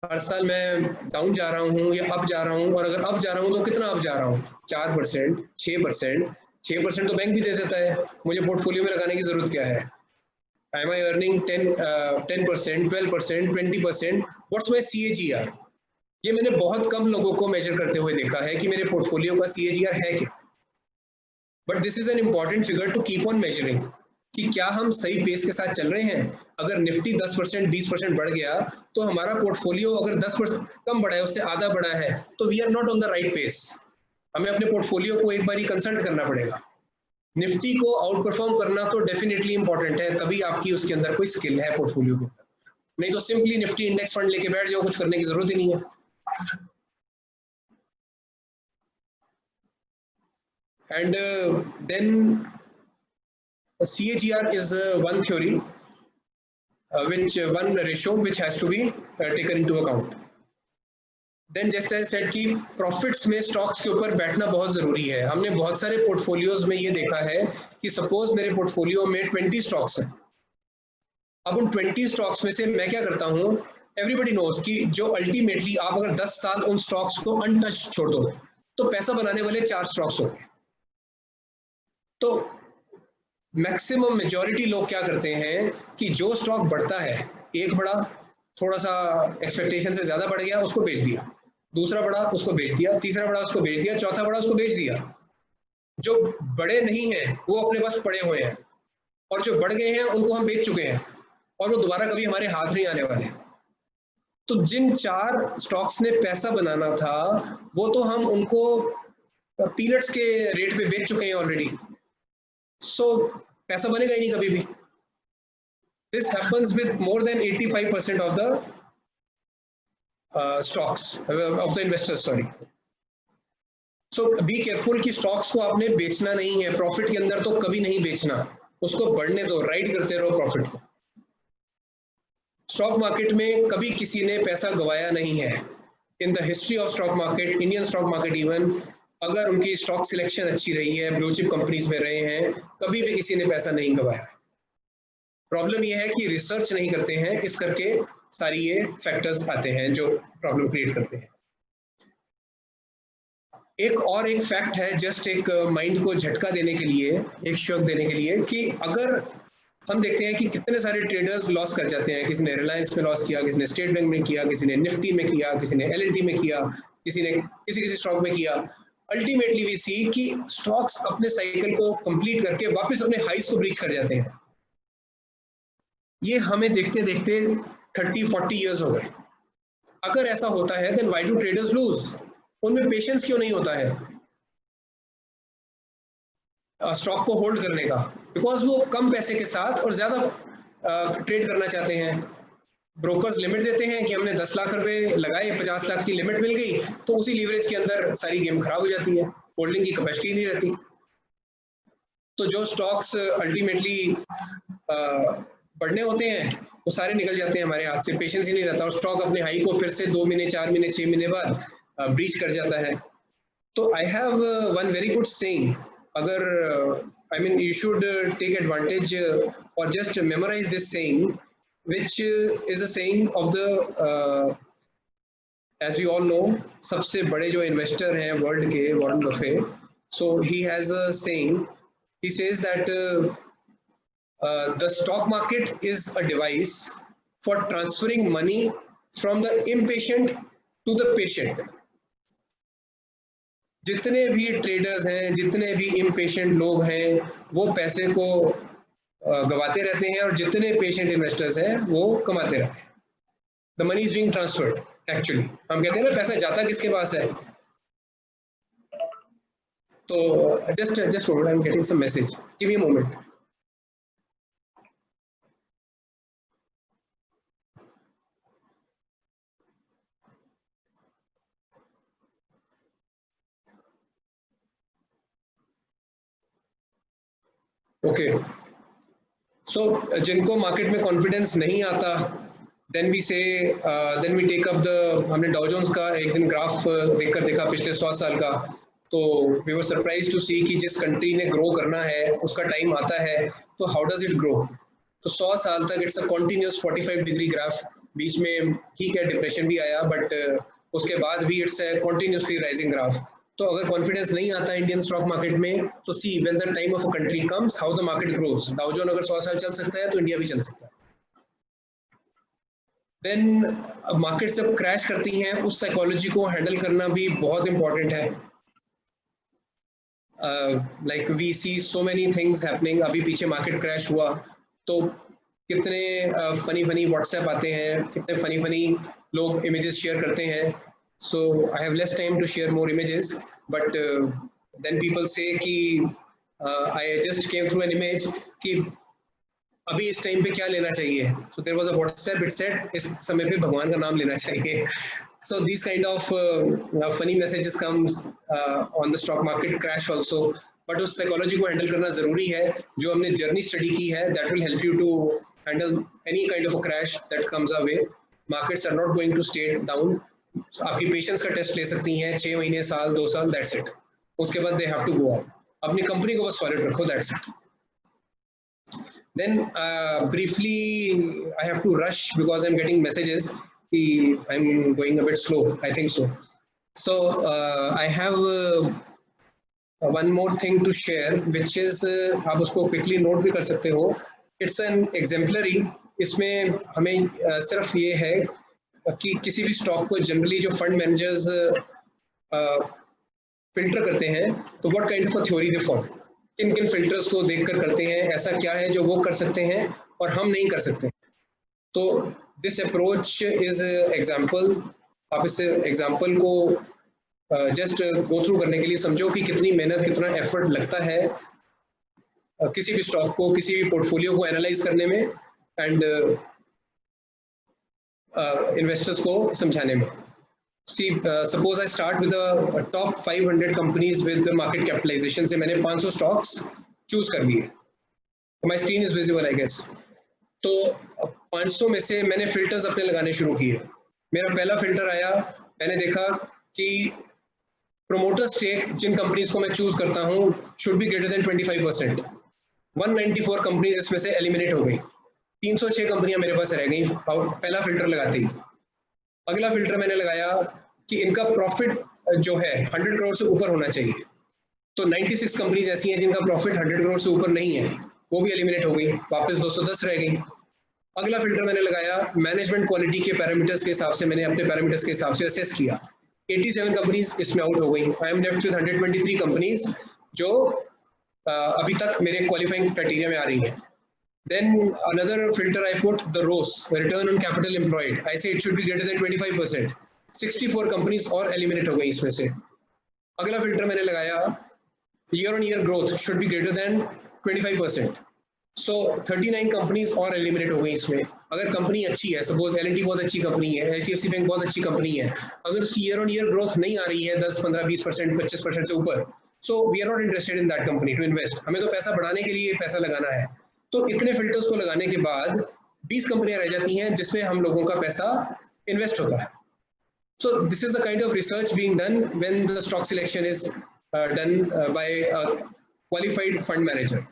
हर साल मैं डाउन जा रहा हूँ या अप जा रहा हूँ, और अगर अप जा रहा हूँ तो कितना अप जा रहा हूँ, 4%, 6%। 6% तो बैंक भी दे देता है, मुझे पोर्टफोलियो में लगाने की जरूरत क्या है। Am I earning 10%, 12%, 20%? What's my CAGR? ये मैंने बहुत कम लोगों को मेजर करते हुए देखा है कि मेरे पोर्टफोलियो का CAGR है क्या। But this is an important figure to keep on measuring कि क्या हम सही पेस के साथ चल रहे हैं। अगर निफ्टी 10%, 20% बढ़ गया तो हमारा पोर्टफोलियो अगर 10% कम बढ़ा है, उससे आधा बढ़ा है, तो we are not on the right pace. हमें अपने पोर्टफोलियो को एक बार ही कंसल्ट करना पड़ेगा। निफ्टी को आउट परफॉर्म करना तो डेफिनेटली इंपॉर्टेंट है, तभी आपकी उसके अंदर कोई स्किल है पोर्टफोलियो के अंदर, नहीं तो सिंपली निफ्टी इंडेक्स फंड लेके बैठ जाओ, कुछ करने की जरूरत ही नहीं है। And then CAGR is one theory, one ratio which has to be taken into account. Then just as said कि प्रॉफिट्स में स्टॉक्स के ऊपर बैठना बहुत जरूरी है। हमने बहुत सारे पोर्टफोलियोज में ये देखा है कि सपोज मेरे पोर्टफोलियो में 20 स्टॉक्स हैं, अब उन 20 स्टॉक्स में से मैं क्या करता हूँ, एवरीबॉडी नोज कि जो अल्टीमेटली आप अगर 10 साल उन स्टॉक्स को अनटच छोड़ दो तो पैसा बनाने वाले 4 स्टॉक्स हो गए। तो मैक्सिमम मेजॉरिटी लोग क्या करते हैं कि जो स्टॉक बढ़ता है, एक बड़ा थोड़ा सा एक्सपेक्टेशन से ज्यादा बढ़ गया, उसको बेच दिया, दूसरा बड़ा उसको बेच दिया, तीसरा बड़ा उसको बेच दिया, चौथा बड़ा उसको बेच दिया। जो बड़े नहीं हैं वो अपने पास पड़े हुए हैं, और जो बढ़ गए हैं उनको हम बेच चुके हैं, और वो दोबारा कभी हमारे हाथ नहीं आने वाले। तो जिन 4 स्टॉक्स ने पैसा बनाना था वो तो हम उनको पीनट्स के रेट पे बेच चुके हैं ऑलरेडी, सो पैसा बनेगा ही नहीं कभी भी। This happens with more than 85% of the stocks of the investors, sorry. So be careful कि स्टॉक्स को आपने बेचना नहीं है, प्रॉफिट के अंदर तो कभी नहीं बेचना, उसको बढ़ने दो, राइड करते रहो प्रॉफिट को। स्टॉक मार्केट में कभी किसी ने पैसा गवाया नहीं है। In the history of stock market, Indian stock market even, अगर उनकी स्टॉक सिलेक्शन अच्छी रही है, ब्लू चिप कंपनीज में रहे हैं, कभी भी किसी ने पैसा नहीं गवाया। प्रॉब्लम यह है कि रिसर्च नहीं करते हैं, इस करके सारी ये फैक्टर्स आते हैं जो प्रॉब्लम क्रिएट करते हैं। एक फैक्ट है, जस्ट एक माइंड को झटका देने के लिए, एक शॉक देने के लिए, कि अगर हम देखते हैं कि कितने सारे ट्रेडर्स लॉस कर जाते हैं, किसी ने रिलायंस में लॉस किया, किसी ने स्टेट बैंक में किया, किसी ने निफ्टी में किया, किसी ने LNT में किया, किसी ने किसी स्टॉक में किया। अल्टीमेटली वी सी कि स्टॉक्स अपने साइकिल को कंप्लीट करके वापस अपने हाइस को ब्रीच कर जाते हैं। ये हमें देखते देखते 30-40 इयर्स हो गए। अगर ऐसा होता है then why do traders lose? उनमें पेशेंस क्यों नहीं होता है स्टॉक को होल्ड करने का? बिकॉज वो कम पैसे के साथ और ज्यादा ट्रेड करना चाहते हैं। ब्रोकर्स लिमिट देते हैं कि हमने 10 लाख रुपए लगाए, 50 लाख की लिमिट मिल गई, तो उसी लीवरेज के अंदर सारी गेम खराब हो जाती है, होल्डिंग की कैपेसिटी नहीं रहती। तो जो स्टॉक्स अल्टीमेटली बढ़ने होते हैं वो सारे निकल जाते हैं हमारे हाथ से, पेशेंस ही नहीं रहता, और स्टॉक अपने हाई को फिर से 2 महीने, 4 महीने, 6 महीने बाद ब्रीच कर जाता है। तो आई have one very good saying, अगर I mean you should take advantage or just memorize this saying, which is a saying of the as we all know, सबसे बड़े जो इन्वेस्टर हैं वर्ल्ड के, Warren Buffett, so he has a saying. He says that the stock market is a device for transferring money from the impatient to the patient. जितने भी traders हैं, जितने भी इम्पेशेंट लोग हैं, वो पैसे को गवाते रहते हैं, और जितने पेशेंट इन्वेस्टर्स हैं वो कमाते रहते हैं. The money is being transferred. Actually हम कहते हैं ना, पैसा जाता किसके पास है. तो just moment, I'm getting some message. Give me a moment. Okay. So जिनको मार्केट में कॉन्फिडेंस नहीं आता, then we say then we take up the, हमने डाउ जोन्स का एक दिन ग्राफ देखकर देखा पिछले 100 साल का, तो we were surprised to see कि जिस कंट्री ने ग्रो करना है उसका टाइम आता है, तो how does it grow. तो 100 साल तक it's a continuous 45 degree graph. बीच में ठीक है डिप्रेशन भी आया, बट उसके बाद भी it's a continuously rising graph. तो अगर कॉन्फिडेंस नहीं आता इंडियन स्टॉक मार्केट में, तो see when the time of a country comes how the market grows. डाउ जोन अगर 100 साल चल सकता है तो इंडिया भी चल सकता है. देन मार्केट जब क्रैश करती हैं, उस साइकोलॉजी को हैंडल करना भी बहुत इंपॉर्टेंट है. Like we see so many things happening. अभी पीछे मार्केट क्रैश हुआ तो कितने फनी व्हाट्सएप आते हैं, कितने फनी लोग इमेजेस शेयर करते हैं. So I have less time to share more images, but then people say कि I just came through an image कि अभी इस टाइम पे क्या लेना चाहिए. So there was a WhatsApp, it said इस समय पे भगवान का नाम लेना चाहिए. So these kind of funny messages comes on the stock market crash also. But उस psychology को handle करना जरूरी है. जो हमने journey study की है, that will help you to handle any kind of a crash that comes our way. Markets are not going to stay down. आपकी पेशेंस का टेस्ट ले सकती हैं 6 महीने, साल, 2 साल, दैट्स इट. उसके बाद they have to go up. अपनी कंपनी को बस सॉलिड रखो, that's it. Then briefly I have to rush because I am getting messages कि I am going a bit slow, I think so. So I have one more thing to share which is, आप उसको quickly note भी कर सकते हो. It's an exemplary. इसमें हमें सिर्फ ये है कि किसी भी स्टॉक को जनरली जो फंड मैनेजर्स फिल्टर करते हैं, तो what kind of a theory they follow. किन किन फिल्टर्स को देखकर करते हैं, ऐसा क्या है जो वो कर सकते हैं और हम नहीं कर सकते. तो दिस अप्रोच इज एग्जाम्पल. आप इस एग्जाम्पल को जस्ट गो थ्रू करने के लिए समझो कि कितनी मेहनत, कितना एफर्ट लगता है किसी भी स्टॉक को, किसी भी पोर्टफोलियो को एनालाइज करने में, एंड इन्वेस्टर्स को समझाने में. See, suppose I start with the top 500 companies with the market capitalization. से मैंने 500 stocks choose कर लिए. My screen is visible, I guess. तो 500 में से मैंने filters अपने लगाने शुरू किए. मेरा पहला filter आया, मैंने देखा कि promoter stake जिन companies को मैं choose करता हूँ should be greater than 25%. 194 companies इसमें से eliminate हो गई. 306 कंपनियां मेरे पास रह गई पहला फिल्टर लगाते ही. अगला फिल्टर मैंने लगाया कि इनका प्रॉफिट जो है 100 करोड़ से ऊपर होना चाहिए. तो 96 कंपनीज ऐसी हैं जिनका प्रॉफिट 100 करोड़ से ऊपर नहीं है, वो भी एलिमिनेट हो गई, वापस 210 रह गई. अगला फिल्टर मैंने लगाया मैनेजमेंट क्वालिटी के पैरामीटर्स के हिसाब से, मैंने अपने पैरामीटर्स के हिसाब से असेस किया. 87 कंपनीज इसमें आउट हो गई. I am left with 123 companies जो अभी तक मेरे क्वालिफाइंग क्राइटेरिया में आ रही हैं. Then another filter I put the ROCE, the return on capital employed. I say it should be greater than 25%. 64 companies और eliminate हो गई इसमें से. अगला filter मैंने लगाया year on year growth should be greater than 25%. So 39 companies और eliminate हो गई इसमें. अगर कंपनी अच्छी है, suppose L&T बहुत अच्छी कंपनी है, HDFC बैंक बहुत अच्छी कंपनी है, अगर उसकी year on year growth नहीं आ रही है 10, 15, 20%, 25% से ऊपर, so we are not interested in that company to invest. हमें तो पैसा बढ़ाने के लिए पैसा लगाना है. तो इतने फिल्टर्स को लगाने के बाद 20 कंपनियां रह जाती हैं जिसमें हम लोगों का पैसा इन्वेस्ट होता है. सो this is the kind of research being done when the stock selection is done by a qualified fund manager.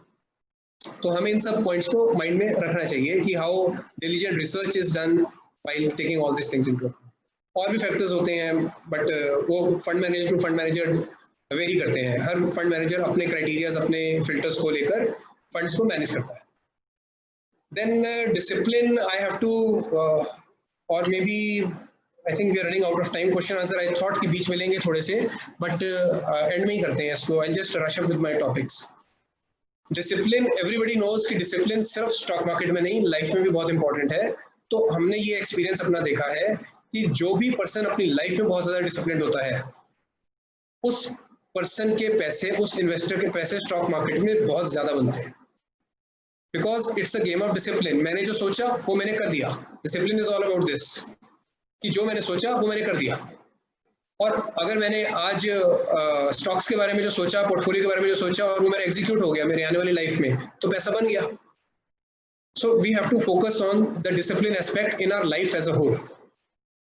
तो हमें इन सब पॉइंट्स को माइंड में रखना चाहिए कि how diligent research is done while taking all this things into. और भी फैक्टर्स होते हैं, बट वो fund manager to fund manager vary करते हैं। हर फंड मैनेजर अपने क्राइटेरियाज, अपने फिल्टर्स को लेकर फंड्स को मैनेज करता है। Then discipline I have to, और maybe I think we are running out of time. Question answer I thought कि बीच में लेंगे थोड़े से, बट एंड में ही करते हैं इसको। I just rush up with my topics. Discipline, everybody knows कि डिसिप्लिन सिर्फ स्टॉक मार्केट में नहीं, लाइफ में भी बहुत इंपॉर्टेंट है। तो हमने ये एक्सपीरियंस अपना देखा है कि जो भी पर्सन अपनी लाइफ में बहुत ज्यादा डिसिप्लिन होता है, उस पर्सन के पैसे, उस इन्वेस्टर के पैसे स्टॉक मार्केट में बहुत ज्यादा बनते हैं, because it's a game of discipline. मैंने जो सोचा वो मैंने कर दिया। Discipline is all about this, कि जो मैंने सोचा वो मैंने कर दिया। और अगर मैंने आज स्टॉक्स के बारे में जो सोचा, पोर्टफोलियो के बारे में जो सोचा, और वो मेरा एग्जीक्यूट हो गया मेरे आने वाली लाइफ में, तो पैसा बन गया। So we have to focus on the discipline aspect in our life as a whole.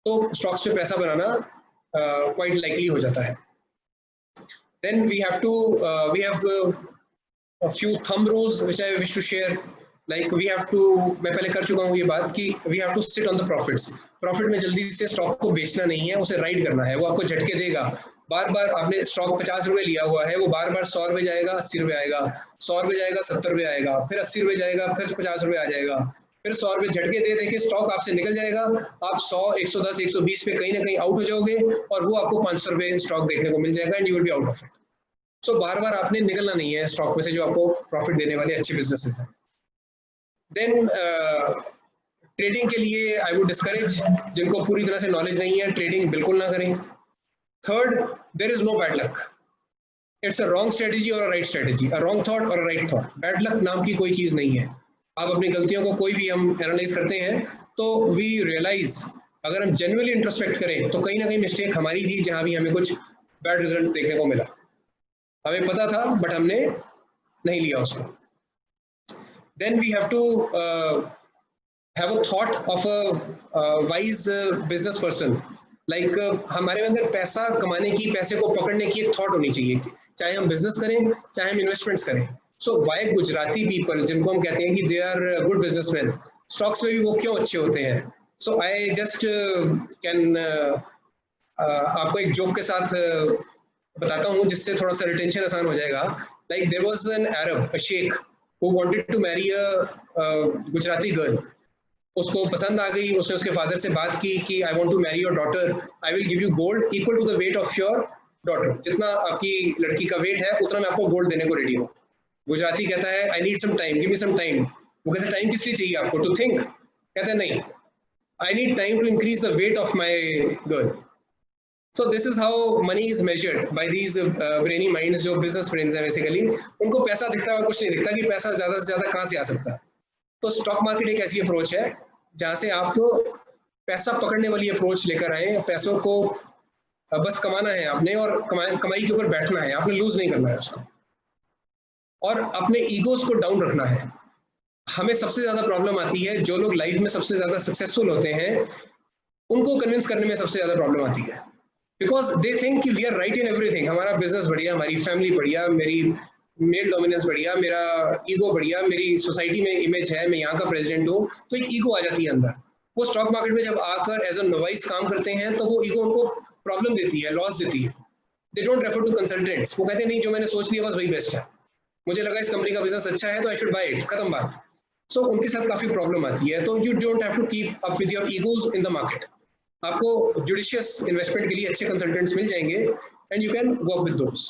तो स्टॉक्स पे पैसा बनाना क्वाइट लाइकली हो जाता है। Then we have a few thumb rules which I wish to share. Like we have to, मैं पहले कर चुका हूँ ये बात कि we have to sit on the profits. Profit में जल्दी से स्टॉक को बेचना नहीं है, उसे राइड करना है। वो आपको झटके देगा। बार बार आपने स्टॉक 50 रुपए लिया हुआ है, वो बार बार 100 रुपए जाएगा, 80 रुपए आएगा, 100 रुपए जाएगा, 70 रुपए आएगा, फिर 80 रुपए जाएगा, फिर 50 रुपए आ जाएगा, फिर 100 रुपए झटके दे देके स्टॉक आपसे निकल जाएगा। आप 100, 110, 120 पे कहीं ना कहीं आउट हो जाओगे, और वो आपको 500 रुपए स्टॉक देखने को मिल जाएगा, and you will be out of it. So बार बार आपने निकलना नहीं है स्टॉक में से जो आपको प्रॉफिट देने वाले अच्छे बिजनेसेस हैं। देन ट्रेडिंग के लिए आई वुड डिस्करेज, जिनको पूरी तरह से नॉलेज नहीं है, ट्रेडिंग बिल्कुल ना करें। Third, there is no bad luck. It's a wrong strategy और a right strategy, a wrong thought और a right thought. Bad luck नाम की कोई चीज नहीं है। आप अपनी गलतियों को कोई भी हम एनालाइज करते हैं तो वी रियलाइज, अगर हम जेन्युइनली इंट्रोस्पेक्ट करें तो कहीं ना कहीं मिस्टेक हमारी थी, जहां भी हमें कुछ बैड रिजल्ट देखने को मिला। हमें पता था बट हमने नहीं लिया उसको। Then we have to have a thought of a wise business person. Like हमारे अंदर पैसा कमाने की, पैसे को पकड़ने की एक थॉट होनी चाहिए, चाहे हम बिजनेस करें, चाहे हम इन्वेस्टमेंट्स करें। सो वाई गुजराती पीपल, जिनको हम कहते हैं कि they are good businessman, stocks में भी वो क्यों अच्छे होते हैं? सो आई जस्ट कैन आपको एक जोक के साथ बताता हूँ, जिससे थोड़ा सा रिटेंशन आसान हो जाएगा। Like there was an Arab, a sheikh, who wanted to marry a Gujarati girl. उसको पसंद आ गई, उसने उसके फादर से बात की कि I want to marry your daughter, I will give you gold equal to the weight of your daughter. जितना आपकी लड़की का वेट है उतना मैं आपको गोल्ड देने को रेडी हूँ। गुजराती कहता है I need some time, give me some time. वो कहता है टाइम किस लिए चाहिए आपको? To think. कहता है नहीं, I need time to increase the weight of my girl. So this is how money is measured by these brainy minds, जो business brains हैं basically। उनको पैसा दिखता है और कुछ नहीं दिखता कि पैसा ज्यादा से ज्यादा कहाँ से आ सकता है। तो स्टॉक मार्केट एक ऐसी अप्रोच है जहाँ से आप पैसा पकड़ने वाली अप्रोच लेकर आए। पैसों को बस कमाना है आपने, और कमाई के ऊपर बैठना है, आपने लूज नहीं करना है उसको, और अपने ईगोज को डाउन रखना है। हमें सबसे ज्यादा प्रॉब्लम आती है, जो लोग लाइफ में सबसे ज्यादा सक्सेसफुल होते हैं उनको कन्विंस करने में सबसे ज्यादा प्रॉब्लम आती है, बिकॉज दे थिंक कि we are right in everything. हमारा बिजनेस बढ़िया, हमारी फैमिली बढ़िया, मेरी मेल डोमिनेंस बढ़िया, मेरा ईगो बढ़िया, मेरी सोसाइटी में इमेज है, मैं यहाँ का प्रेसिडेंट हूँ, तो एक ईगो आ जाती है अंदर। वो स्टॉक मार्केट में जब आकर एज अ नोवाइस काम करते हैं तो वो ईगो उनको प्रॉब्लम देती है, लॉस देती है। They don't refer to consultants. वो कहते हैं नहीं, जो मैंने सोच लिया बस वही बेस्ट है, मुझे लगा इस कंपनी का बिजनेस अच्छा है तो आई शुड बाय इट, खत्म बात। सो उनके साथ काफी प्रॉब्लम आती है। तो you don't have to keep up with your egos in the market. आपको जुडिशियस इन्वेस्टमेंट के लिए अच्छे कंसल्टेंट्स मिल जाएंगे, and you can work with those.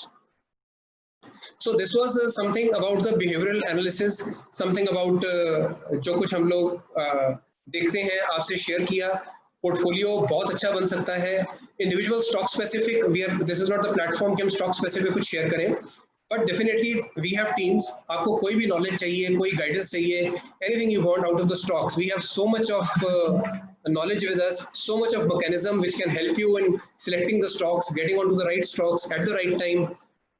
So this was something about the behavioural analysis, something about जो कुछ हम लोग देखते हैं, आपसे शेयर किया। पोर्टफोलियो बहुत अच्छा बन सकता है। Individual stock specific, this is not the platform कि हम स्टॉक स्पेसिफिक कुछ शेयर करें, but definitely we have teams. आपको कोई भी नॉलेज चाहिए, कोई गाइडेंस चाहिए, anything you want out of the stocks, we have so much of knowledge with us, so much of mechanism which can help you in selecting the stocks, getting onto the right stocks at the right time,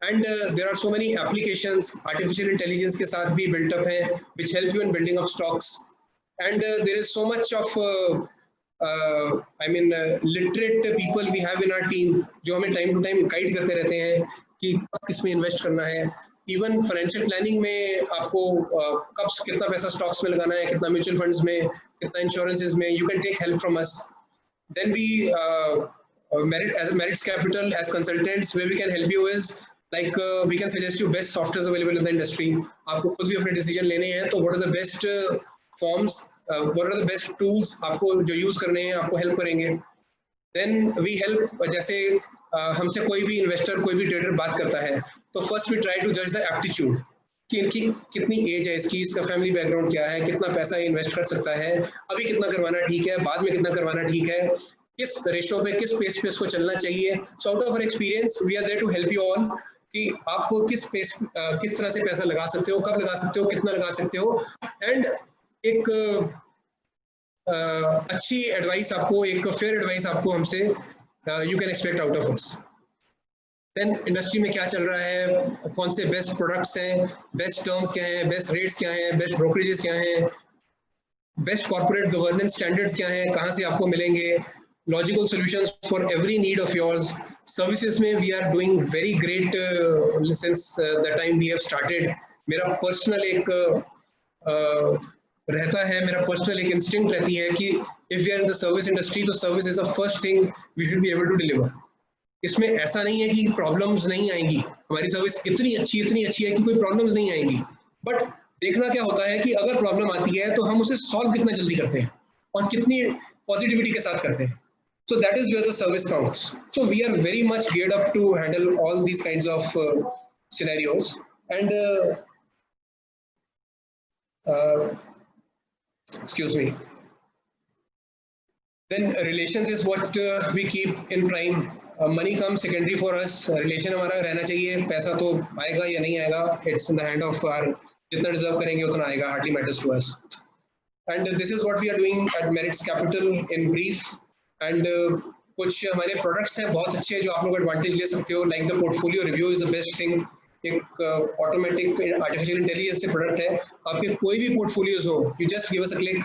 and there are so many applications artificial intelligence के साथ भी built up हैं which help you in building up stocks, and there is so much of literate people we have in our team जो हमें time to time guide करते रहते हैं कि किस में इन्वेस्ट करना है। इवन फाइनेंशियल प्लानिंग में आपको कब कितना पैसा स्टॉक्स में लगाना है, कितना म्यूचुअल फंड्स में, कितना इंश्योरेंसेज में, you can take help from us. then we as Merits Capital, as consultants, where we can help you is like we can suggest you best softwares available in the industry. आपको खुद भी अपने decision लेने हैं तो what are the best forms, what are the best tools आपको जो use करने हैं आपको help करेंगे. Then we help, जैसे हमसे कोई भी इन्वेस्टर कोई भी ट्रेडर बात करता है तो फर्स्ट वी ट्राई टू जज द एप्टीट्यूड कि इनकी कितनी एज है, इसका फैमिली बैकग्राउंड क्या है, कितना पैसा इन्वेस्ट कर सकता है, अभी कितना करवाना ठीक है, बाद में कितना करवाना ठीक है, किस रेशो पे किस पेस पे इसको चलना चाहिए. So out of our experience we are there to help you all कि आप किस तरह से पैसा लगा सकते हो, कब लगा सकते हो, कितना लगा सकते हो, एंड एक अच्छी एडवाइस आपको, एक फेयर एडवाइस आपको हमसे you can expect out of us. Then industry में क्या चल रहा है, कौन से बेस्ट प्रोडक्ट्स हैं, बेस्ट टर्म्स क्या हैं, बेस्ट रेट्स क्या हैं, बेस्ट ब्रोकरेजेस क्या हैं, बेस्ट कॉर्पोरेट गवर्नेंस स्टैंडर्ड्स क्या हैं, कहाँ से आपको मिलेंगे, logical solutions for every need of yours. Services में we are doing very great since the time we have started. मेरा पर्सनल एक रहता है, मेरा पर्सनल एक इंस्टिंक्ट रहती है कि if we are in the service industry तो service is the first thing we should be able to deliver. इसमें ऐसा नहीं है कि प्रॉब्लम्स नहीं आएंगी, हमारी सर्विस इतनी अच्छी है कि कोई प्रॉब्लम्स नहीं आएंगी, बट देखना क्या होता है कि अगर प्रॉब्लम आती है तो हम उसे सॉल्व कितना जल्दी करते हैं और कितनी पॉजिटिविटी के साथ करते हैं. So that is where the service counts. So we are very much geared up to handle all these kinds of scenarios, and excuse me. Then relations is what we keep in prime. Money comes secondary for us. Relation हमारा रहना चाहिए, पैसा तो आएगा या नहीं आएगा, it's in the hand of our, जितना deserve करेंगे उतना आएगा, hardly matters to us. And this is what we are doing at Merits Capital in brief. And कुछ हमारे प्रोडक्ट्स हैं बहुत अच्छे जो आप लोग एडवांटेज ले सकते हो, like the portfolio review is the best thing. एक ऑटोमेटिक आर्टिफिशियल इंटेलिजेंस से प्रोडक्ट है, आपके कोई भी पोर्टफोलियोज हो, you just give us a click,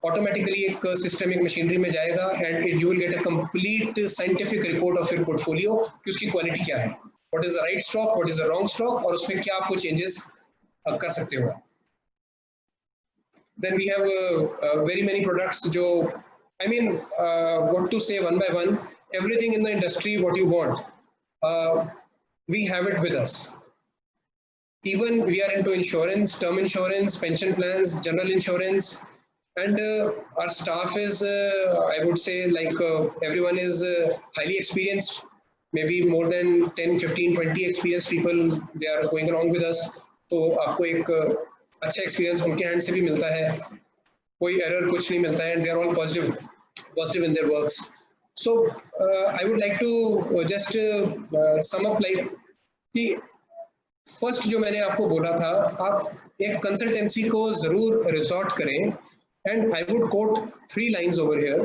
automatically एक सिस्टम एक मशीनरी में जाएगा and you will get a complete scientific report of your portfolio कि उसकी क्वालिटी क्या है, what is the right stock, what is the wrong stock, और उसमें क्या आपको चेंजेस कर सकते हो. Then we have very many products जो I mean, what to say one by one, everything in the industry, what you want, we have it with us. Even we are into insurance, term insurance, pension plans, general insurance, and our staff is, I would say, like everyone is highly experienced, maybe more than 10, 15, 20 experienced people, they are going along with us. तो आपको एक अच्छा experience उनके hand से भी मिलता है, कोई एरर कुछ नहीं मिलता है, and they are all positive in their works. So I would like to just sum up like कि फर्स्ट जो मैंने आपको बोला था, आप एक कंसल्टेंसी को जरूर रिसॉर्ट करें, and I would quote 3 lines over here,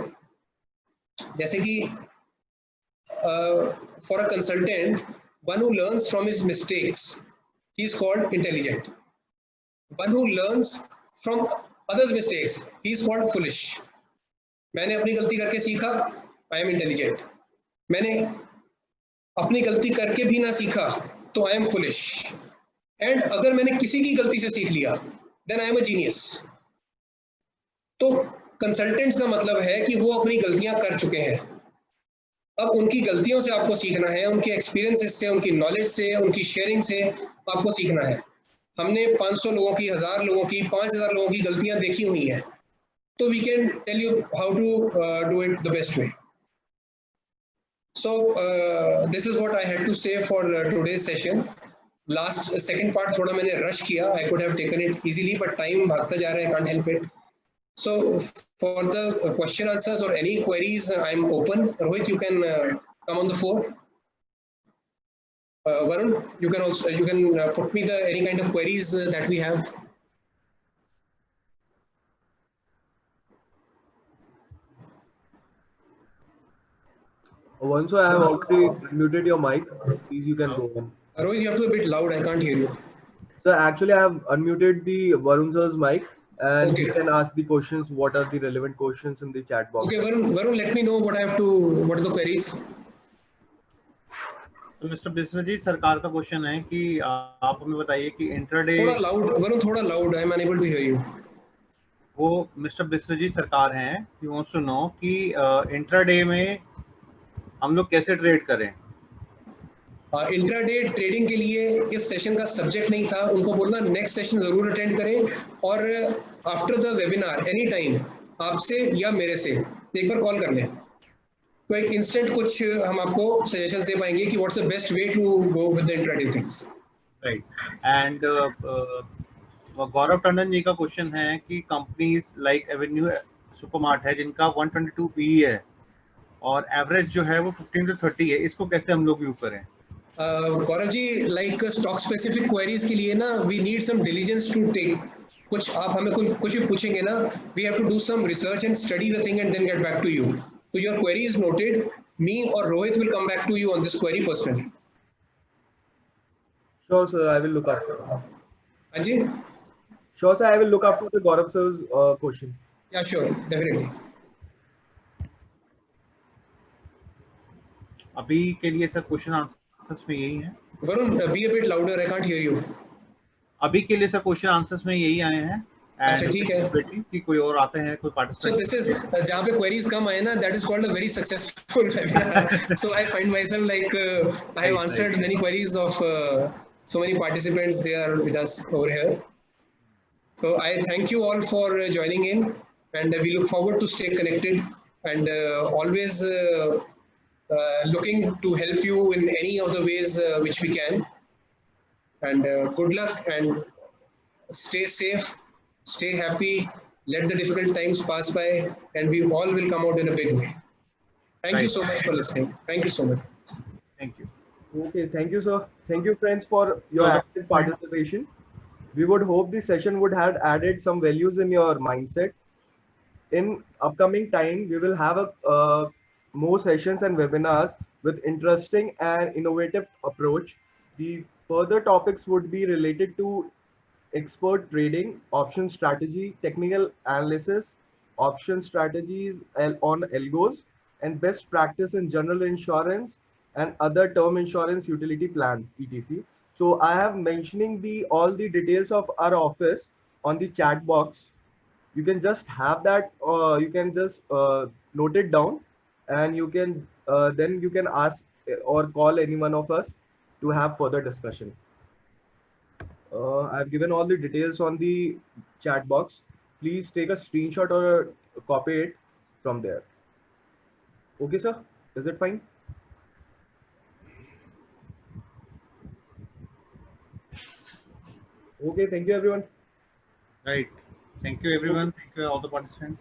जैसे कि for a consultant, one who learns from his mistakes he is called intelligent, one who learns from others mistakes he is called foolish. मैंने अपनी गलती करके सीखा, I am intelligent. मैंने अपनी गलती करके भी ना सीखा तो आई एम फुलिश. एंड अगर मैंने किसी की गलती से सीख लिया then I am a genius. तो कंसल्टेंट्स का मतलब है कि वो अपनी गलतियां कर चुके हैं, अब उनकी गलतियों से आपको सीखना है, उनके एक्सपीरियंसेस से, उनकी नॉलेज से, उनकी शेयरिंग से आपको सीखना है. हमने 500 लोगों की, 1000 लोगों की, 5000 लोगों की गलतियां देखी हुई हैं, so we can tell you how to do it the best way. So this is what I had to say for today's session. Second part थोड़ा मैंने rush किया, I could have taken it easily, but time भागता जा रहा है, can't help it. So for the question answers or any queries, I'm open. Rohit, you can come on the floor. Varun, you can also put me any kind of queries that we have. Once I have already muted your mic, please you can go on. Rohit, you have to be a bit loud, I can't hear you. So actually I have unmuted the Varun sir's mic, and you can ask the questions, what are the relevant questions in the chat box. Okay, Varun, let me know what are the queries. तो mister Biswa जी, सरकार का question है कि आप हमें बताइए कि intraday. थोड़ा लाउड, वरुण, थोड़ा loud, I am unable to hear you. वो मिस्टर बिस्वा सरकार हैं, ही वांट्स टू नो कि इंट्राडे में हम लोग कैसे ट्रेड करें। इंट्राडे ट्रेडिंग के लिए इस सेशन का सब्जेक्ट नहीं था, उनको बोलना नेक्स्ट सेशन जरूर अटेंड करें, और after the webinar any time आपसे या मेरे से एक बार कॉल कर लें, तो एक इंस्टेंट कुछ हम आपको सजेशन दे पाएंगे कि what's the best way to go with the intraday things. Right. And Gaurav Tandon ji का क्वेश्चन है कि कंपनीज लाइक एवेन्यू सुपरमार्ट है जिनका 122 पीई है और एवरेज जो है वो 15 to 30 है, इसको कैसे हम लोग व्यू करें? Gaurav ji, like stock specific queries के लिए ना we need some diligence to take, कुछ आप हमें कुछ भी पूछेंगे ना, we have to do some research and study the thing and then get back to you, तो your query is noted, me और Rohit will come back to you on this query personally. Sure, sir. I will look after. हाँ जी, Sure, sir. I will look after the Gaurav sir's question. या sure, definitely. अभी के लिए sir question answers में यही है। Varun, be a bit louder, I can't hear you. अभी के लिए सर क्वेश्चन आंसर्स में यही आए हैं। अच्छा, ठीक है। कि कोई और आते हैं, कोई So पार्टिसिपेंट। this is जहाँ पे queries कम आए ना, that is called a very successful webinar. So I find myself like I have answered many queries of so many participants. They are with us over here. So I thank you all for joining in, and we look forward to stay connected and always looking to help you in any of the ways which we can. And good luck and stay safe, stay happy, let the difficult times pass by, and we all will come out in a big way. Thank you so much for listening. Thank you so much. Thank you. Okay, thank you, sir. Thank you, friends, for your active participation. We would hope this session would have added some values in your mindset. In upcoming time, we will have more sessions and webinars with interesting and innovative approach. The further topics would be related to expert trading, option strategy, technical analysis, option strategies on algos, and best practice in general insurance and other term insurance utility plans, etc. So I have mentioning the all the details of our office on the chat box. You can just have that, you can just note it down, and you can then you can ask or call any one of us to have further discussion. I've given all the details on the chat box. Please take a screenshot or copy it from there. Okay, sir? Is it fine? Okay, thank you, everyone. Right, thank you everyone, thank you all the participants.